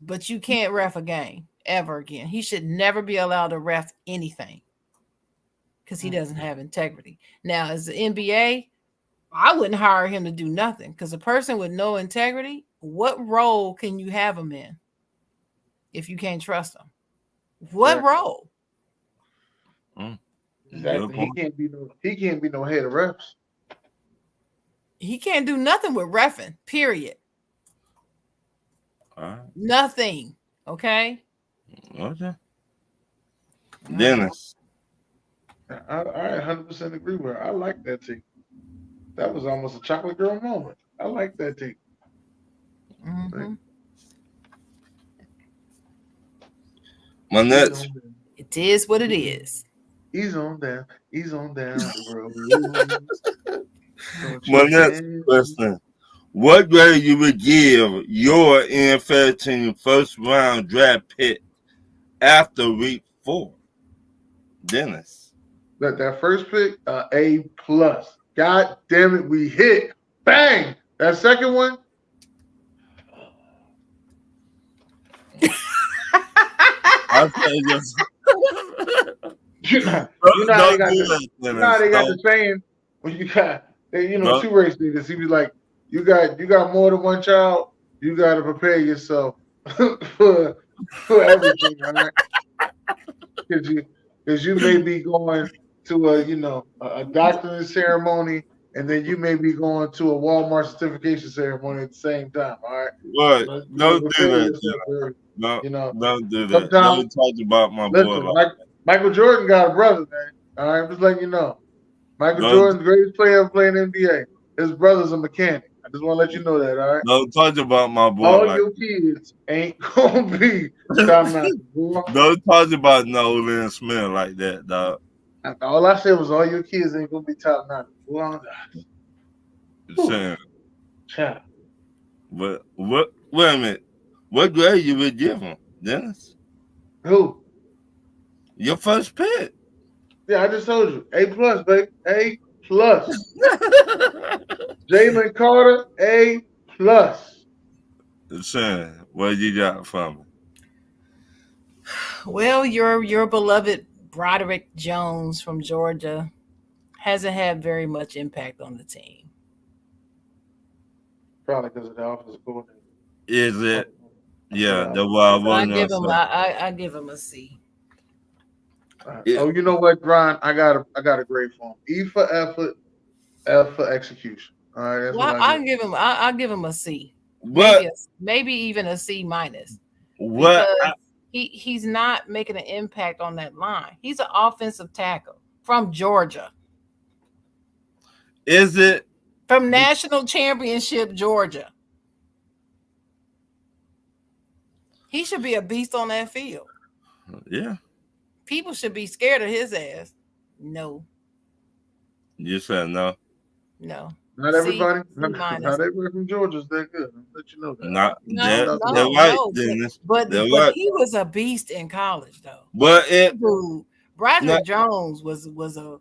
But you can't ref a game ever again. He should never be allowed to ref anything because he doesn't have integrity. Now, as the NBA, I wouldn't hire him to do nothing because a person with no integrity, what role can you have him in if you can't trust him? What role?
Exactly. He can't be no head of refs.
He can't do nothing with reffing, period. Nothing. Okay.
Dennis.
I 100% agree with her. I like that take. That was almost a chocolate girl moment. I like that take.
Mm-hmm.
My next.
It is what it is.
He's on down the road.
My next question. What grade you would give your NFL team first round draft pick after week 4? Dennis.
That first pick, A+. God damn it, we hit. Bang! That second one.
I'll say just.
You know how they got the saying when you got, two race niggas. He be like, you got more than one child, you got to prepare yourself for everything, all right? Because you may be going to a doctorate ceremony, and then you may be going to a Walmart certification ceremony at the same time. All right.
What? Don't do that.
Yourself,
No,
you know,
don't do that.
sometimes
Don't talk about my boy.
listen, Michael Jordan got a brother, man. All right, I'm just letting you know. Michael
Don't-
Jordan's the greatest player ever playing in the NBA. His brother's a mechanic. I just want to let you know that. All right.
Don't talk about my boy.
All
like
your kids ain't gonna be top-notch, boy.
Don't talk about Nolan Smith like that, dog.
All I said was all your kids ain't gonna be top notch. Well,
Saying,
child.
but what? Wait a minute. What grade you would give him, Dennis?
Who?
Your first pick.
Yeah, I just told you. A plus, baby. A plus. Jalen Carter, A plus.
Saying, what you got from me?
Well, your beloved Broderick Jones from Georgia hasn't had very much impact on the team.
Probably because of the offensive coordinator.
Is it? Yeah, that's what I was
I
gonna say.
give him a C.
Yeah.
Oh, you know what, Brian? I got a grade for him. E for effort, F for execution. All right, that's
Well,
what
I'll give him a C.
What?
Maybe even a C minus.
What?
He's not making an impact on that line. He's an offensive tackle from Georgia.
Is it?
From national championship Georgia. He should be a beast on that field.
Yeah.
People should be scared of his ass. No.
You said no.
No.
Not everybody.
C
Not everybody from Georgia is that good. I'll let you know that.
They're right, Dennis.
But
right.
he was a beast in college, though.
But
Broderick Jones was a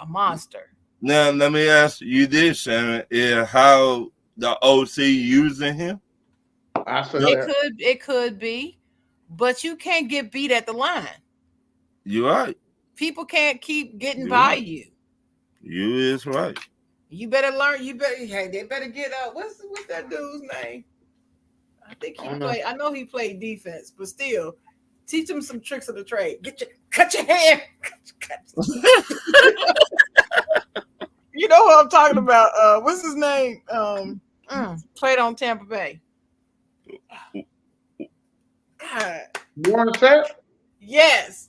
monster.
Now let me ask you this, Shannon: is how the OC using him?
I said
It could be, but you can't get beat at the line.
You're right.
People can't keep getting
You're
by
right.
you.
You is right.
You better learn. They better get what's that dude's name? I think he played. I know he played defense, but still, teach him some tricks of the trade. Cut your hair. You know what I'm talking about? What's his name? Played on Tampa Bay. God.
Warren Sapp?
Yes,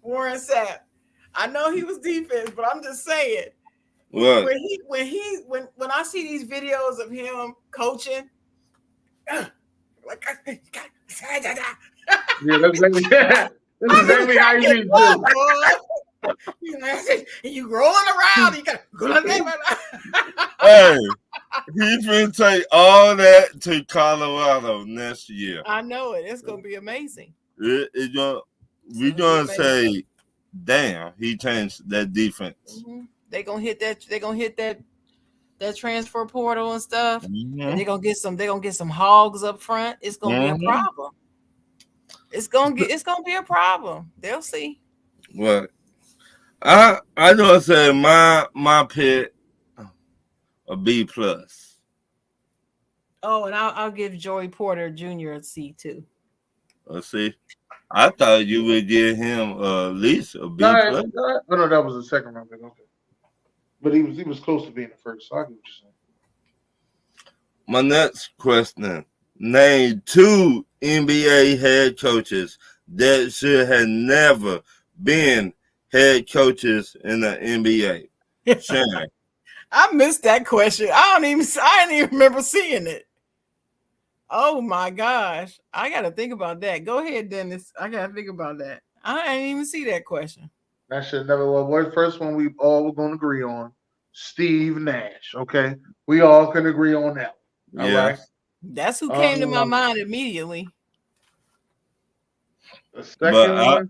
Warren Sapp. I know he was defense, but I'm just saying.
What?
When I see these videos of him coaching, like
yeah, that's exactly how you do.
You rolling around. You got
Hey, he's gonna take all that to Colorado next year.
I know it. It's gonna be amazing.
We're gonna say, damn, he changed that defense.
Mm-hmm. They're gonna hit that transfer portal and stuff.
Mm-hmm.
And they're gonna get some hogs up front. It's gonna be a problem. It's gonna be a problem. They'll see.
What? I don't say my pick a B plus.
Oh, and I'll give Joey Porter Jr. a C too.
Let's see. I thought you would give him at least a B plus.
Oh no, that was the second round pick. Okay, but he was close to being the first. So I get what you're saying.
My next question: name 2 NBA head coaches that should have never been head coaches in the NBA. Shannon.
I missed that question. I didn't even remember seeing it. Oh my gosh. I gotta think about that. Go ahead, Dennis. I gotta think about that. I didn't even see that question.
That should never. Well, what first one we all were going to agree on? Steve Nash. Okay, we all can agree on that. All right.
That's who came to my mind immediately.
The second one.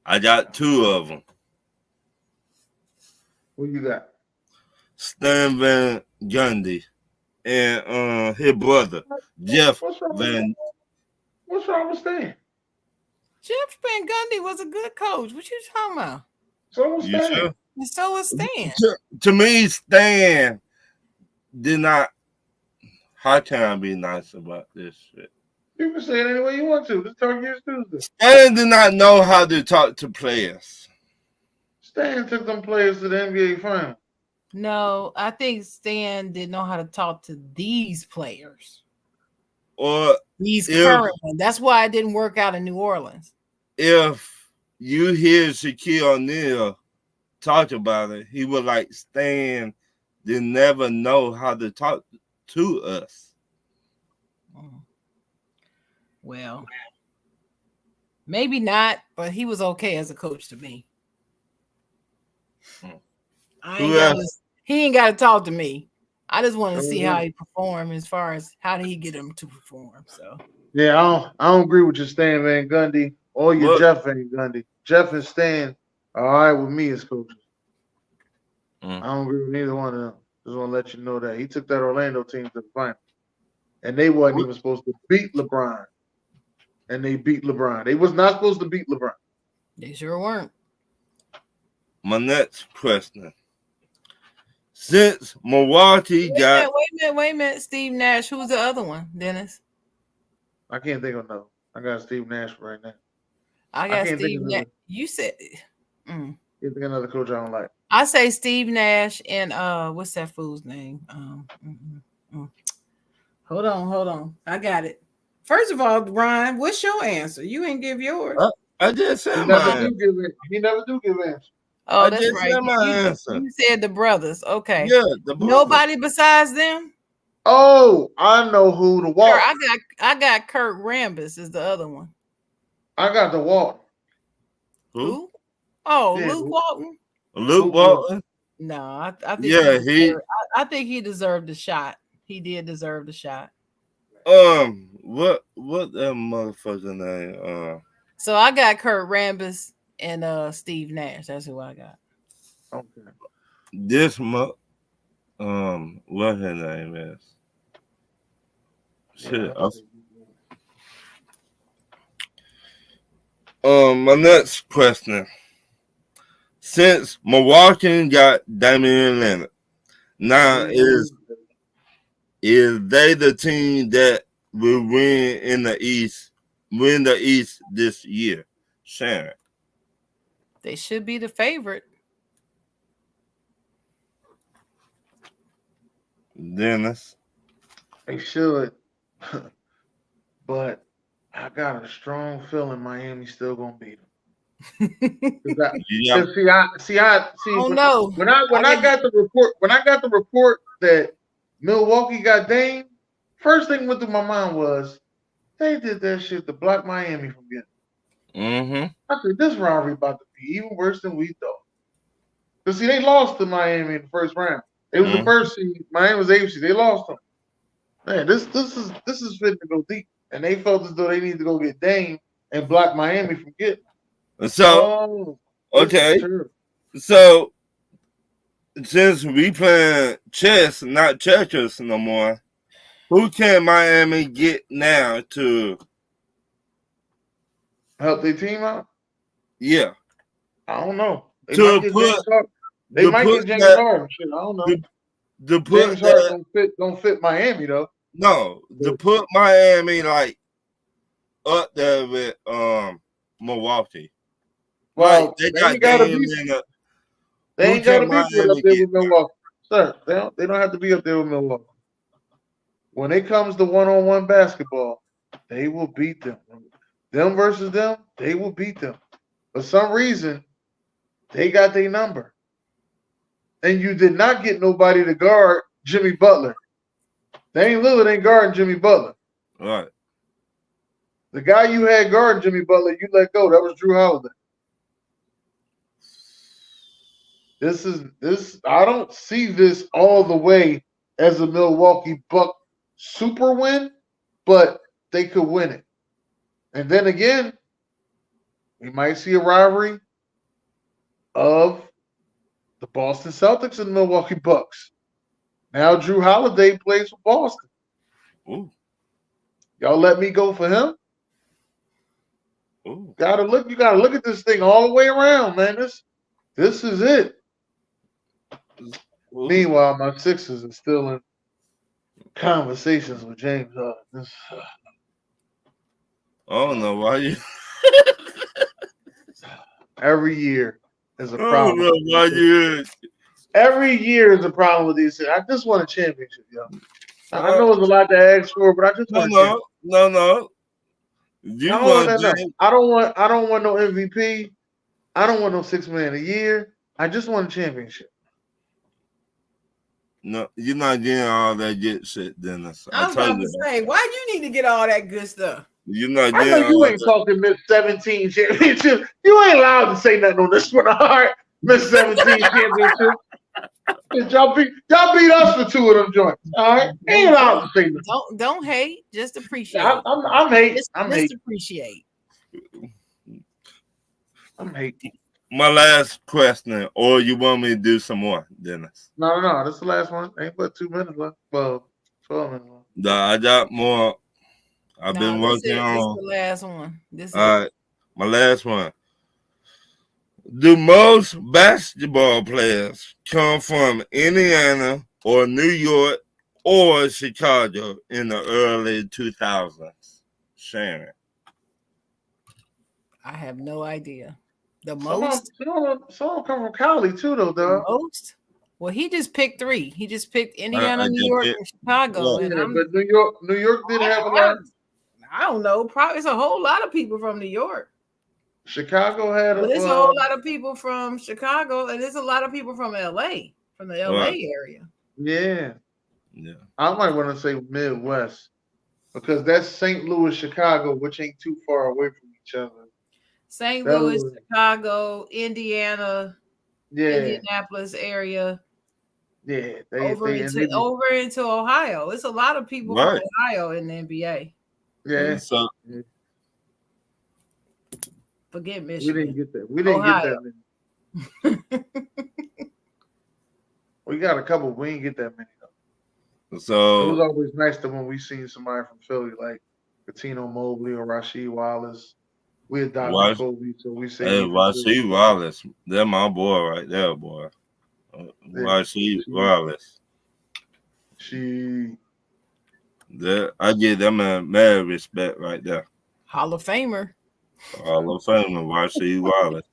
I got 2 of them.
What you got?
Stan Van Gundy and his brother Jeff Van.
What's wrong with Stan?
Jeff Van Gundy was a good coach. What you talking about?
So was Stan.
Sure?
And so was Stan.
To me, Stan did not. How can I be nice about this shit?
You can say it any way you want to. This Talk Years Tuesday.
Stan did not know how to talk to players.
Stan took them players to the NBA Finals.
No, I think Stan didn't know how to talk to these players.
Or
these current ones. That's why it didn't work out in New Orleans.
If you hear Shaquille O'Neal talk about it, he would like Stan did never know how to talk to us.
Well, maybe not, but he was okay as a coach to me. He ain't got to talk to me. I just want to see how he performed as far as how did he get him to perform. So
yeah, I don't agree with your Stan Van Gundy or your Jeff Van Gundy. Jeff and Stan are all right with me as coaches. I don't agree with neither one of them. Just want to let you know that he took that Orlando team to the final, and they wasn't even supposed to beat LeBron, and they beat LeBron. They was not supposed to beat LeBron.
They sure weren't.
My next question. Since Milwaukee got...
Wait a minute. Steve Nash. Who's the other one, Dennis?
I can't think of no. I got Steve Nash right now.
I got Steve Nash. You said...
Can't think of another coach I don't like.
I say Steve Nash and what's that fool's name? Hold on. I got it. First of all, Ryan, what's your answer? You ain't give yours.
I just said
He never do give answers.
Oh, that's right. You said the brothers. Okay.
Yeah, the brothers.
Nobody besides them?
Oh, I know who the Walton.
I got Kurt Rambis is the other one.
I got the Walton.
Who? Oh, yeah, Luke Walton.
Luke Walton?
No, I think I think he deserved the shot. He did deserve the shot.
What that motherfucker name?
So I got Kurt Rambis and Steve Nash. That's who I got.
Okay.
What his name is? Shit. My next question. Since Milwaukee got Damian Lillard, now is they the team that will win the East this year? Sharon.
They should be the favorite.
Dennis.
They should. But I got a strong feeling Miami's still gonna beat them. When I got the report that Milwaukee got Dame, first thing went through my mind was they did that shit to block Miami from getting. I said this rivalry about to be even worse than we thought. Because they lost to Miami in the first round. It was the first seed. Miami was 8th seed. They lost them. Man, this is fitting to go deep, and they felt as though they need to go get Dame and block Miami from getting.
So, okay. So, since we playing chess, not Tetris no more, who can Miami get now to
help their team out?
Yeah.
I don't know. They might get James Harden. Shit, I don't know. James Harden don't fit Miami, though.
No, to put Miami, like, up there with Milwaukee.
Well, they ain't got to be up there with Milwaukee. Sir, they don't have to be up there with Milwaukee. When it comes to one-on-one basketball, they will beat them. Them versus them, they will beat them. For some reason, they got their number. And you did not get nobody to guard Jimmy Butler. Dame Lillard ain't guarding Jimmy Butler.
Right.
The guy you had guarding Jimmy Butler, you let go. That was Drew Holiday. I don't see this all the way as a Milwaukee Buck super win, but they could win it. And then again, we might see a rivalry of the Boston Celtics and the Milwaukee Bucks. Now Drew Holiday plays for Boston.
Ooh.
Y'all let me go for him?
Ooh.
You gotta look at this thing all the way around, man. This is it. Ooh. Meanwhile, my Sixers are still in conversations with James Harden.
I don't know why you.
Every year is a
I don't
problem.
know why you.
Every year is a problem with these things. I just want a championship, yo. I know it's a lot to ask for, but I just want a championship.
No. You want
I don't want no MVP. I don't want no 6 man a year. I just want a championship.
No, you're not getting all that good shit, Dennis.
I was about to say, why you need to get all that good stuff?
You're not
I
getting
know you ain't talking Miss 17 championship. You ain't allowed to say nothing on this one. All right, Miss 17 championship. Y'all beat us for 2 of them joints. All right, ain't allowed to say nothing.
Don't hate, just appreciate.
I'm hate.
Just appreciate.
I'm hating.
My last question, or you want me to do some more, Dennis?
No. This is the last one. Ain't but 2 minutes left. Well, 12 minutes left.
I got more. I've been working on.
This is the last one.
All right, my last one. Do most basketball players come from Indiana or New York or Chicago in the early 2000s? Sharon.
I have no idea. The
Some
most.
Some come from Cali too, though.
The most. Well, he just picked 3. He just picked Indiana, New York, and Chicago.
Yeah, but New York didn't have a lot.
I don't know. Probably it's a whole lot of people from New York.
Chicago had
But there's a whole lot of people from Chicago, and there's a lot of people from LA, from the LA area.
Yeah. I might want to say Midwest because that's St. Louis, Chicago, which ain't too far away from each other.
St. Louis, Chicago, Indiana, Indianapolis area.
Yeah,
over into Ohio. It's a lot of people from Ohio in the NBA.
Yeah.
So
forget Michigan.
We didn't get that. We didn't get that many. We got a couple. We didn't get that many though.
So
it was always nice that when we seen somebody from Philly like Patino Mobley or Rasheed Wallace. We adopted Kobe, so we say
Rasheed Wallace. They're my boy right there, boy. Rasheed Wallace. I give them a mad respect right there.
Hall of Famer.
Hall of Famer, Rasheed Wallace.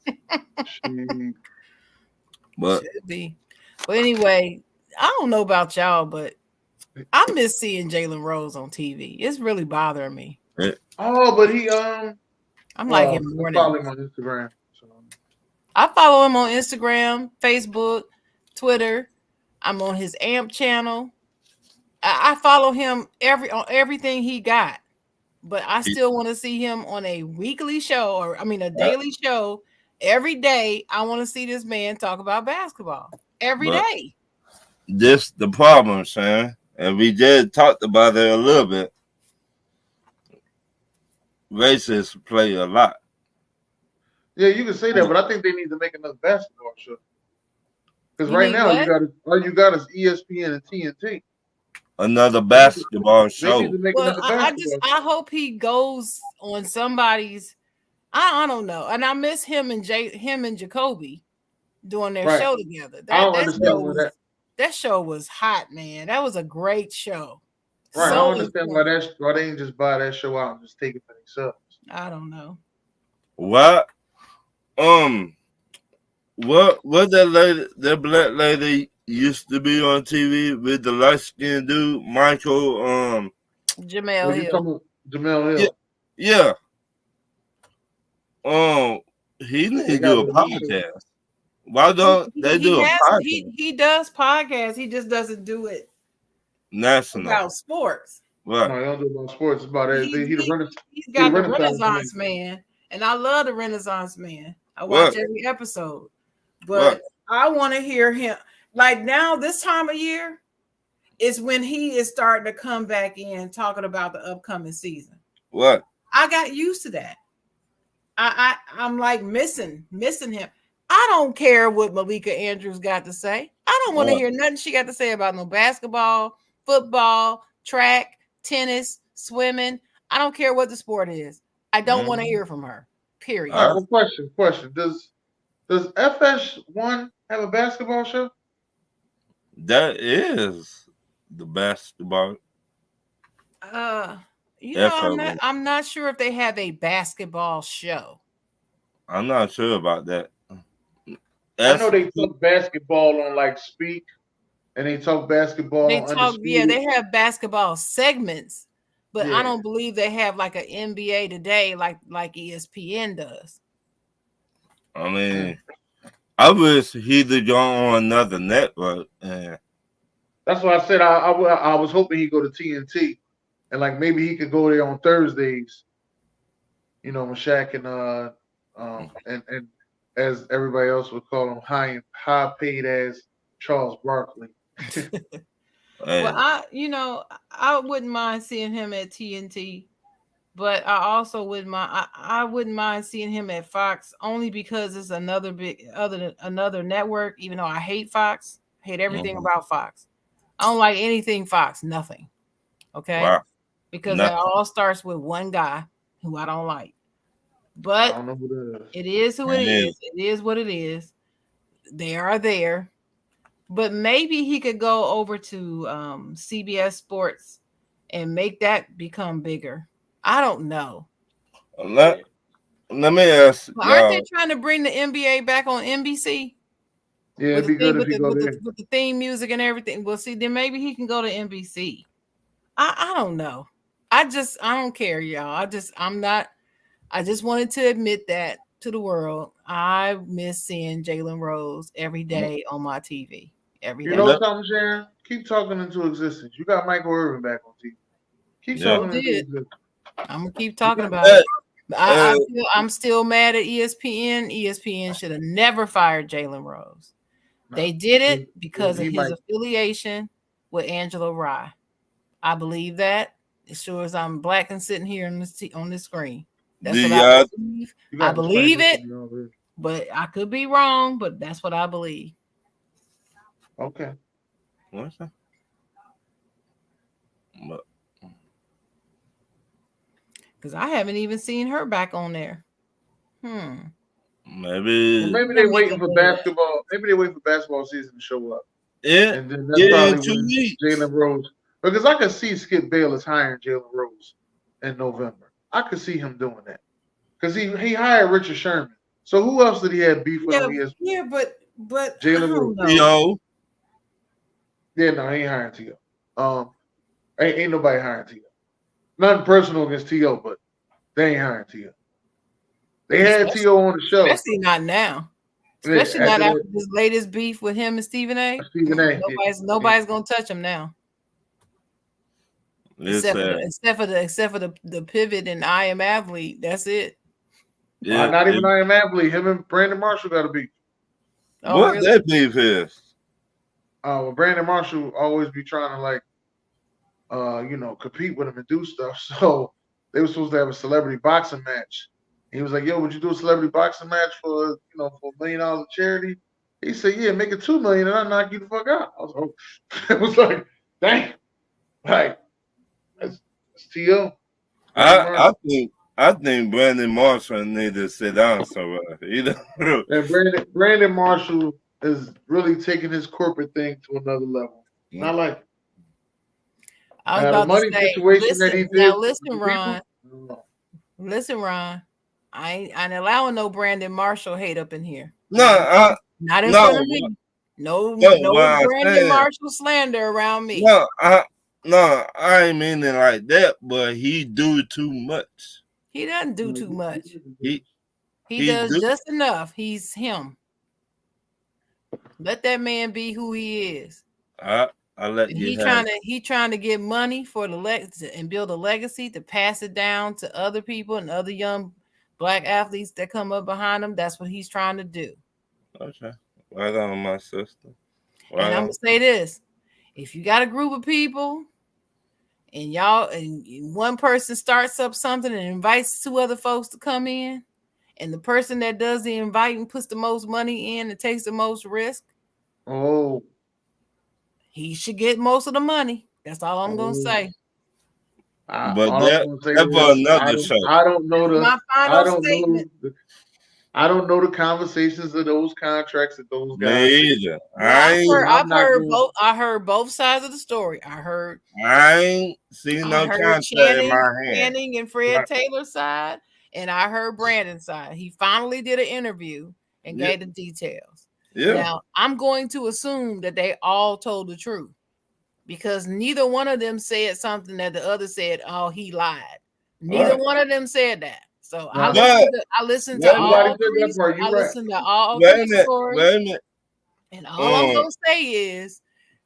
But
should be. But anyway, I don't know about y'all, but I miss seeing Jalen Rose on TV. It's really bothering me.
Oh, but he
I'm like him more than
follow him on Instagram. So.
I follow him on Instagram, Facebook, Twitter. I'm on his AMP channel. I follow him on everything he got, but I still want to see him on a weekly show a daily show every day. I want to see this man talk about basketball every day.
This the problem, Sam, and we just talked about it a little bit. Racists play a lot.
Yeah, you can say that, but I think they need to make another basketball show. Because right now all you got is ESPN and TNT.
Another basketball show.
I hope he goes on somebody's. I don't know, and I miss him and Jacoby doing their show together. That show was hot, man. That was a great show.
Right, I don't understand why they didn't just buy that show out and just take it for themselves.
I don't know.
What? What that lady, that black lady used to be on TV with the light skinned dude, Michael
Jamel Hill.
Jamel Hill.
Yeah. He need to do a podcast. Why don't they do a podcast?
He does podcasts. He just doesn't do it
national
about sports.
Right.
No, he don't do it about sports. It's about everything.
He's got the Renaissance Man, and I love the Renaissance Man. I watch every episode, but I want to hear him. Like now, this time of year is when he is starting to come back in talking about the upcoming season.
What?
I got used to that. I'm like missing him. I don't care what Malika Andrews got to say. I don't want to hear nothing she got to say about no basketball, football, track, tennis, swimming. I don't care what the sport is. I don't want to hear from her. Period.
All right, question. Does FS1 have a basketball show?
That is the basketball.
You know, I'm not sure if they have a basketball show.
I'm not sure about that.
I know they talk basketball on like Speak, and they talk basketball.
They talk, yeah, they have basketball segments, but I don't believe they have like an NBA Today like ESPN does.
I mean, I wish he'd go on another network.
That's why I said I was hoping he'd go to TNT, and like maybe he could go there on Thursdays. You know, when Shaq and as everybody else would call him, high paid as Charles Barkley.
Well, I wouldn't mind seeing him at TNT, but I also wouldn't mind. I wouldn't mind seeing him at Fox only because it's another network. Even though I hate Fox, hate everything about Fox. I don't like anything Fox, nothing. Okay, wow. Because it all starts with one guy who I don't like. But I don't know who it is who it is. It is what it is. They are there. But maybe he could go over to CBS Sports and make that become bigger. I don't know.
Let me ask.
Aren't they trying to bring the NBA back on NBC?
Yeah, it'd be good if he go there.
With the theme music and everything. Well, see, then maybe he can go to NBC. I don't know. I don't care, y'all. I just wanted to admit that to the world. I miss seeing Jalen Rose every day on my TV. Every day.
You know something, Sharon? Keep talking into existence. You got Michael Irvin back on TV. Keep talking into existence.
I'm gonna keep talking about it. I'm still mad at ESPN. ESPN should have never fired Jalen Rose. They did it because of his affiliation with Angela Rye. I believe that. As sure as I'm black and sitting here on this screen. That's what I believe. I believe it, but I could be wrong, but that's what I believe.
Okay.
What's that?
Because I haven't even seen her back on there.
Maybe
they're waiting for basketball. Maybe they're waiting for basketball season to show up.
Yeah.
And then that's probably Jalen Rose. Because I could see Skip Bayless hiring Jalen Rose in November. I could see him doing that. Because he hired Richard Sherman. So who else did he have beef with?
Yeah, but
Jalen Rose.
T.O.
Yeah, no, he ain't hiring T.O. Ain't nobody hiring T.O. Nothing personal against T.O., but they ain't hiring T.O. They had T.O. on the show.
Especially not now. Especially not after this latest beef with him and Stephen A. Nobody's gonna touch him now. Except for the pivot and I Am Athlete. That's it.
Yeah, not even I Am Athlete. Him and Brandon Marshall got a beef.
What really? That beef is?
Well, Brandon Marshall always be trying to compete with him and do stuff. So they were supposed to have a celebrity boxing match. He was like, "Yo, would you do a celebrity boxing match for $1 million of charity?" He said, "Yeah, make it $2 million and I'll knock you the fuck out." I was like, "Dang, like that's T.O."
I think Brandon Marshall need to sit down somewhere.
And Brandon Marshall is really taking his corporate thing to another level. Not like
I was about to say, listen, Ron. I ain't allowing no Brandon Marshall hate up in here.
Not
in front of me. No Brandon Marshall slander around me.
I ain't mean it like that, but he do too much.
He doesn't do too much. He does just enough. He's him. Let that man be who he is.
I let you.
He trying to get money for the legacy and build a legacy to pass it down to other people and other young Black athletes that come up behind him. That's what he's trying to do.
Okay. Right on, my sister.
And I'm gonna say this: if you got a group of people and one person starts up something and invites 2 other folks to come in, and the person that does the inviting puts the most money in and takes the most risk, he should get most of the money. That's all I'm gonna say.
But that's for another show.
I don't know I don't know the conversations of those contracts that those guys.
Me either.
I've heard both sides of the story. I
ain't seen no contract in my hand.
Channing and Fred Taylor's side, and I heard Brandon's side. He finally did an interview and gave the details.
Yeah.
Now I'm going to assume that they all told the truth because neither one of them said something that the other said, "Oh, he lied." Neither one of them said that. So I listened to all three stories. And all I'm gonna say is,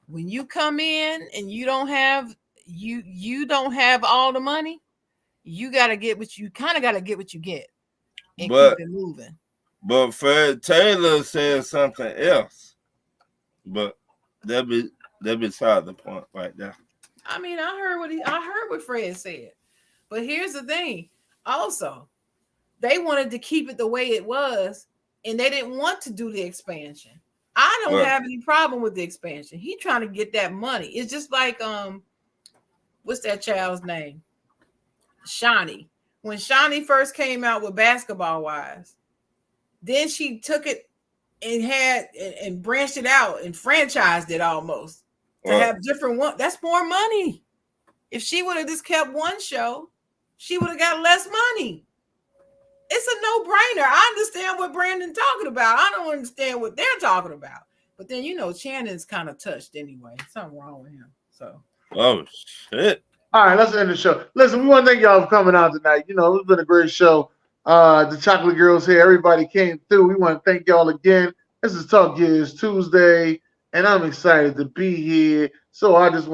when you come in and you don't have all the money, you gotta get what you get and keep it moving.
But Fred Taylor said something else. But that be beside the point right there.
I mean, I heard what Fred said. But here's the thing. Also, they wanted to keep it the way it was, and they didn't want to do the expansion. I don't have any problem with the expansion. He trying to get that money. It's just like what's that child's name? Shawnee. When Shawnee first came out with Basketball Wives, then she took it and branched it out and franchised it almost to have different one. That's more money. If she would have just kept one show, she would have got less money. It's a no-brainer. I understand what Brandon's talking about. I don't understand what they're talking about. But then, Channon's kind of touched anyway. Something wrong with him. So.
Oh, shit.
All right, let's end the show. Listen, we want to thank y'all for coming out tonight. It's been a great show. The Chocolate Girls here. Everybody came through. We want to thank y'all again. This is Talk Gears Tuesday, and I'm excited to be here. So I just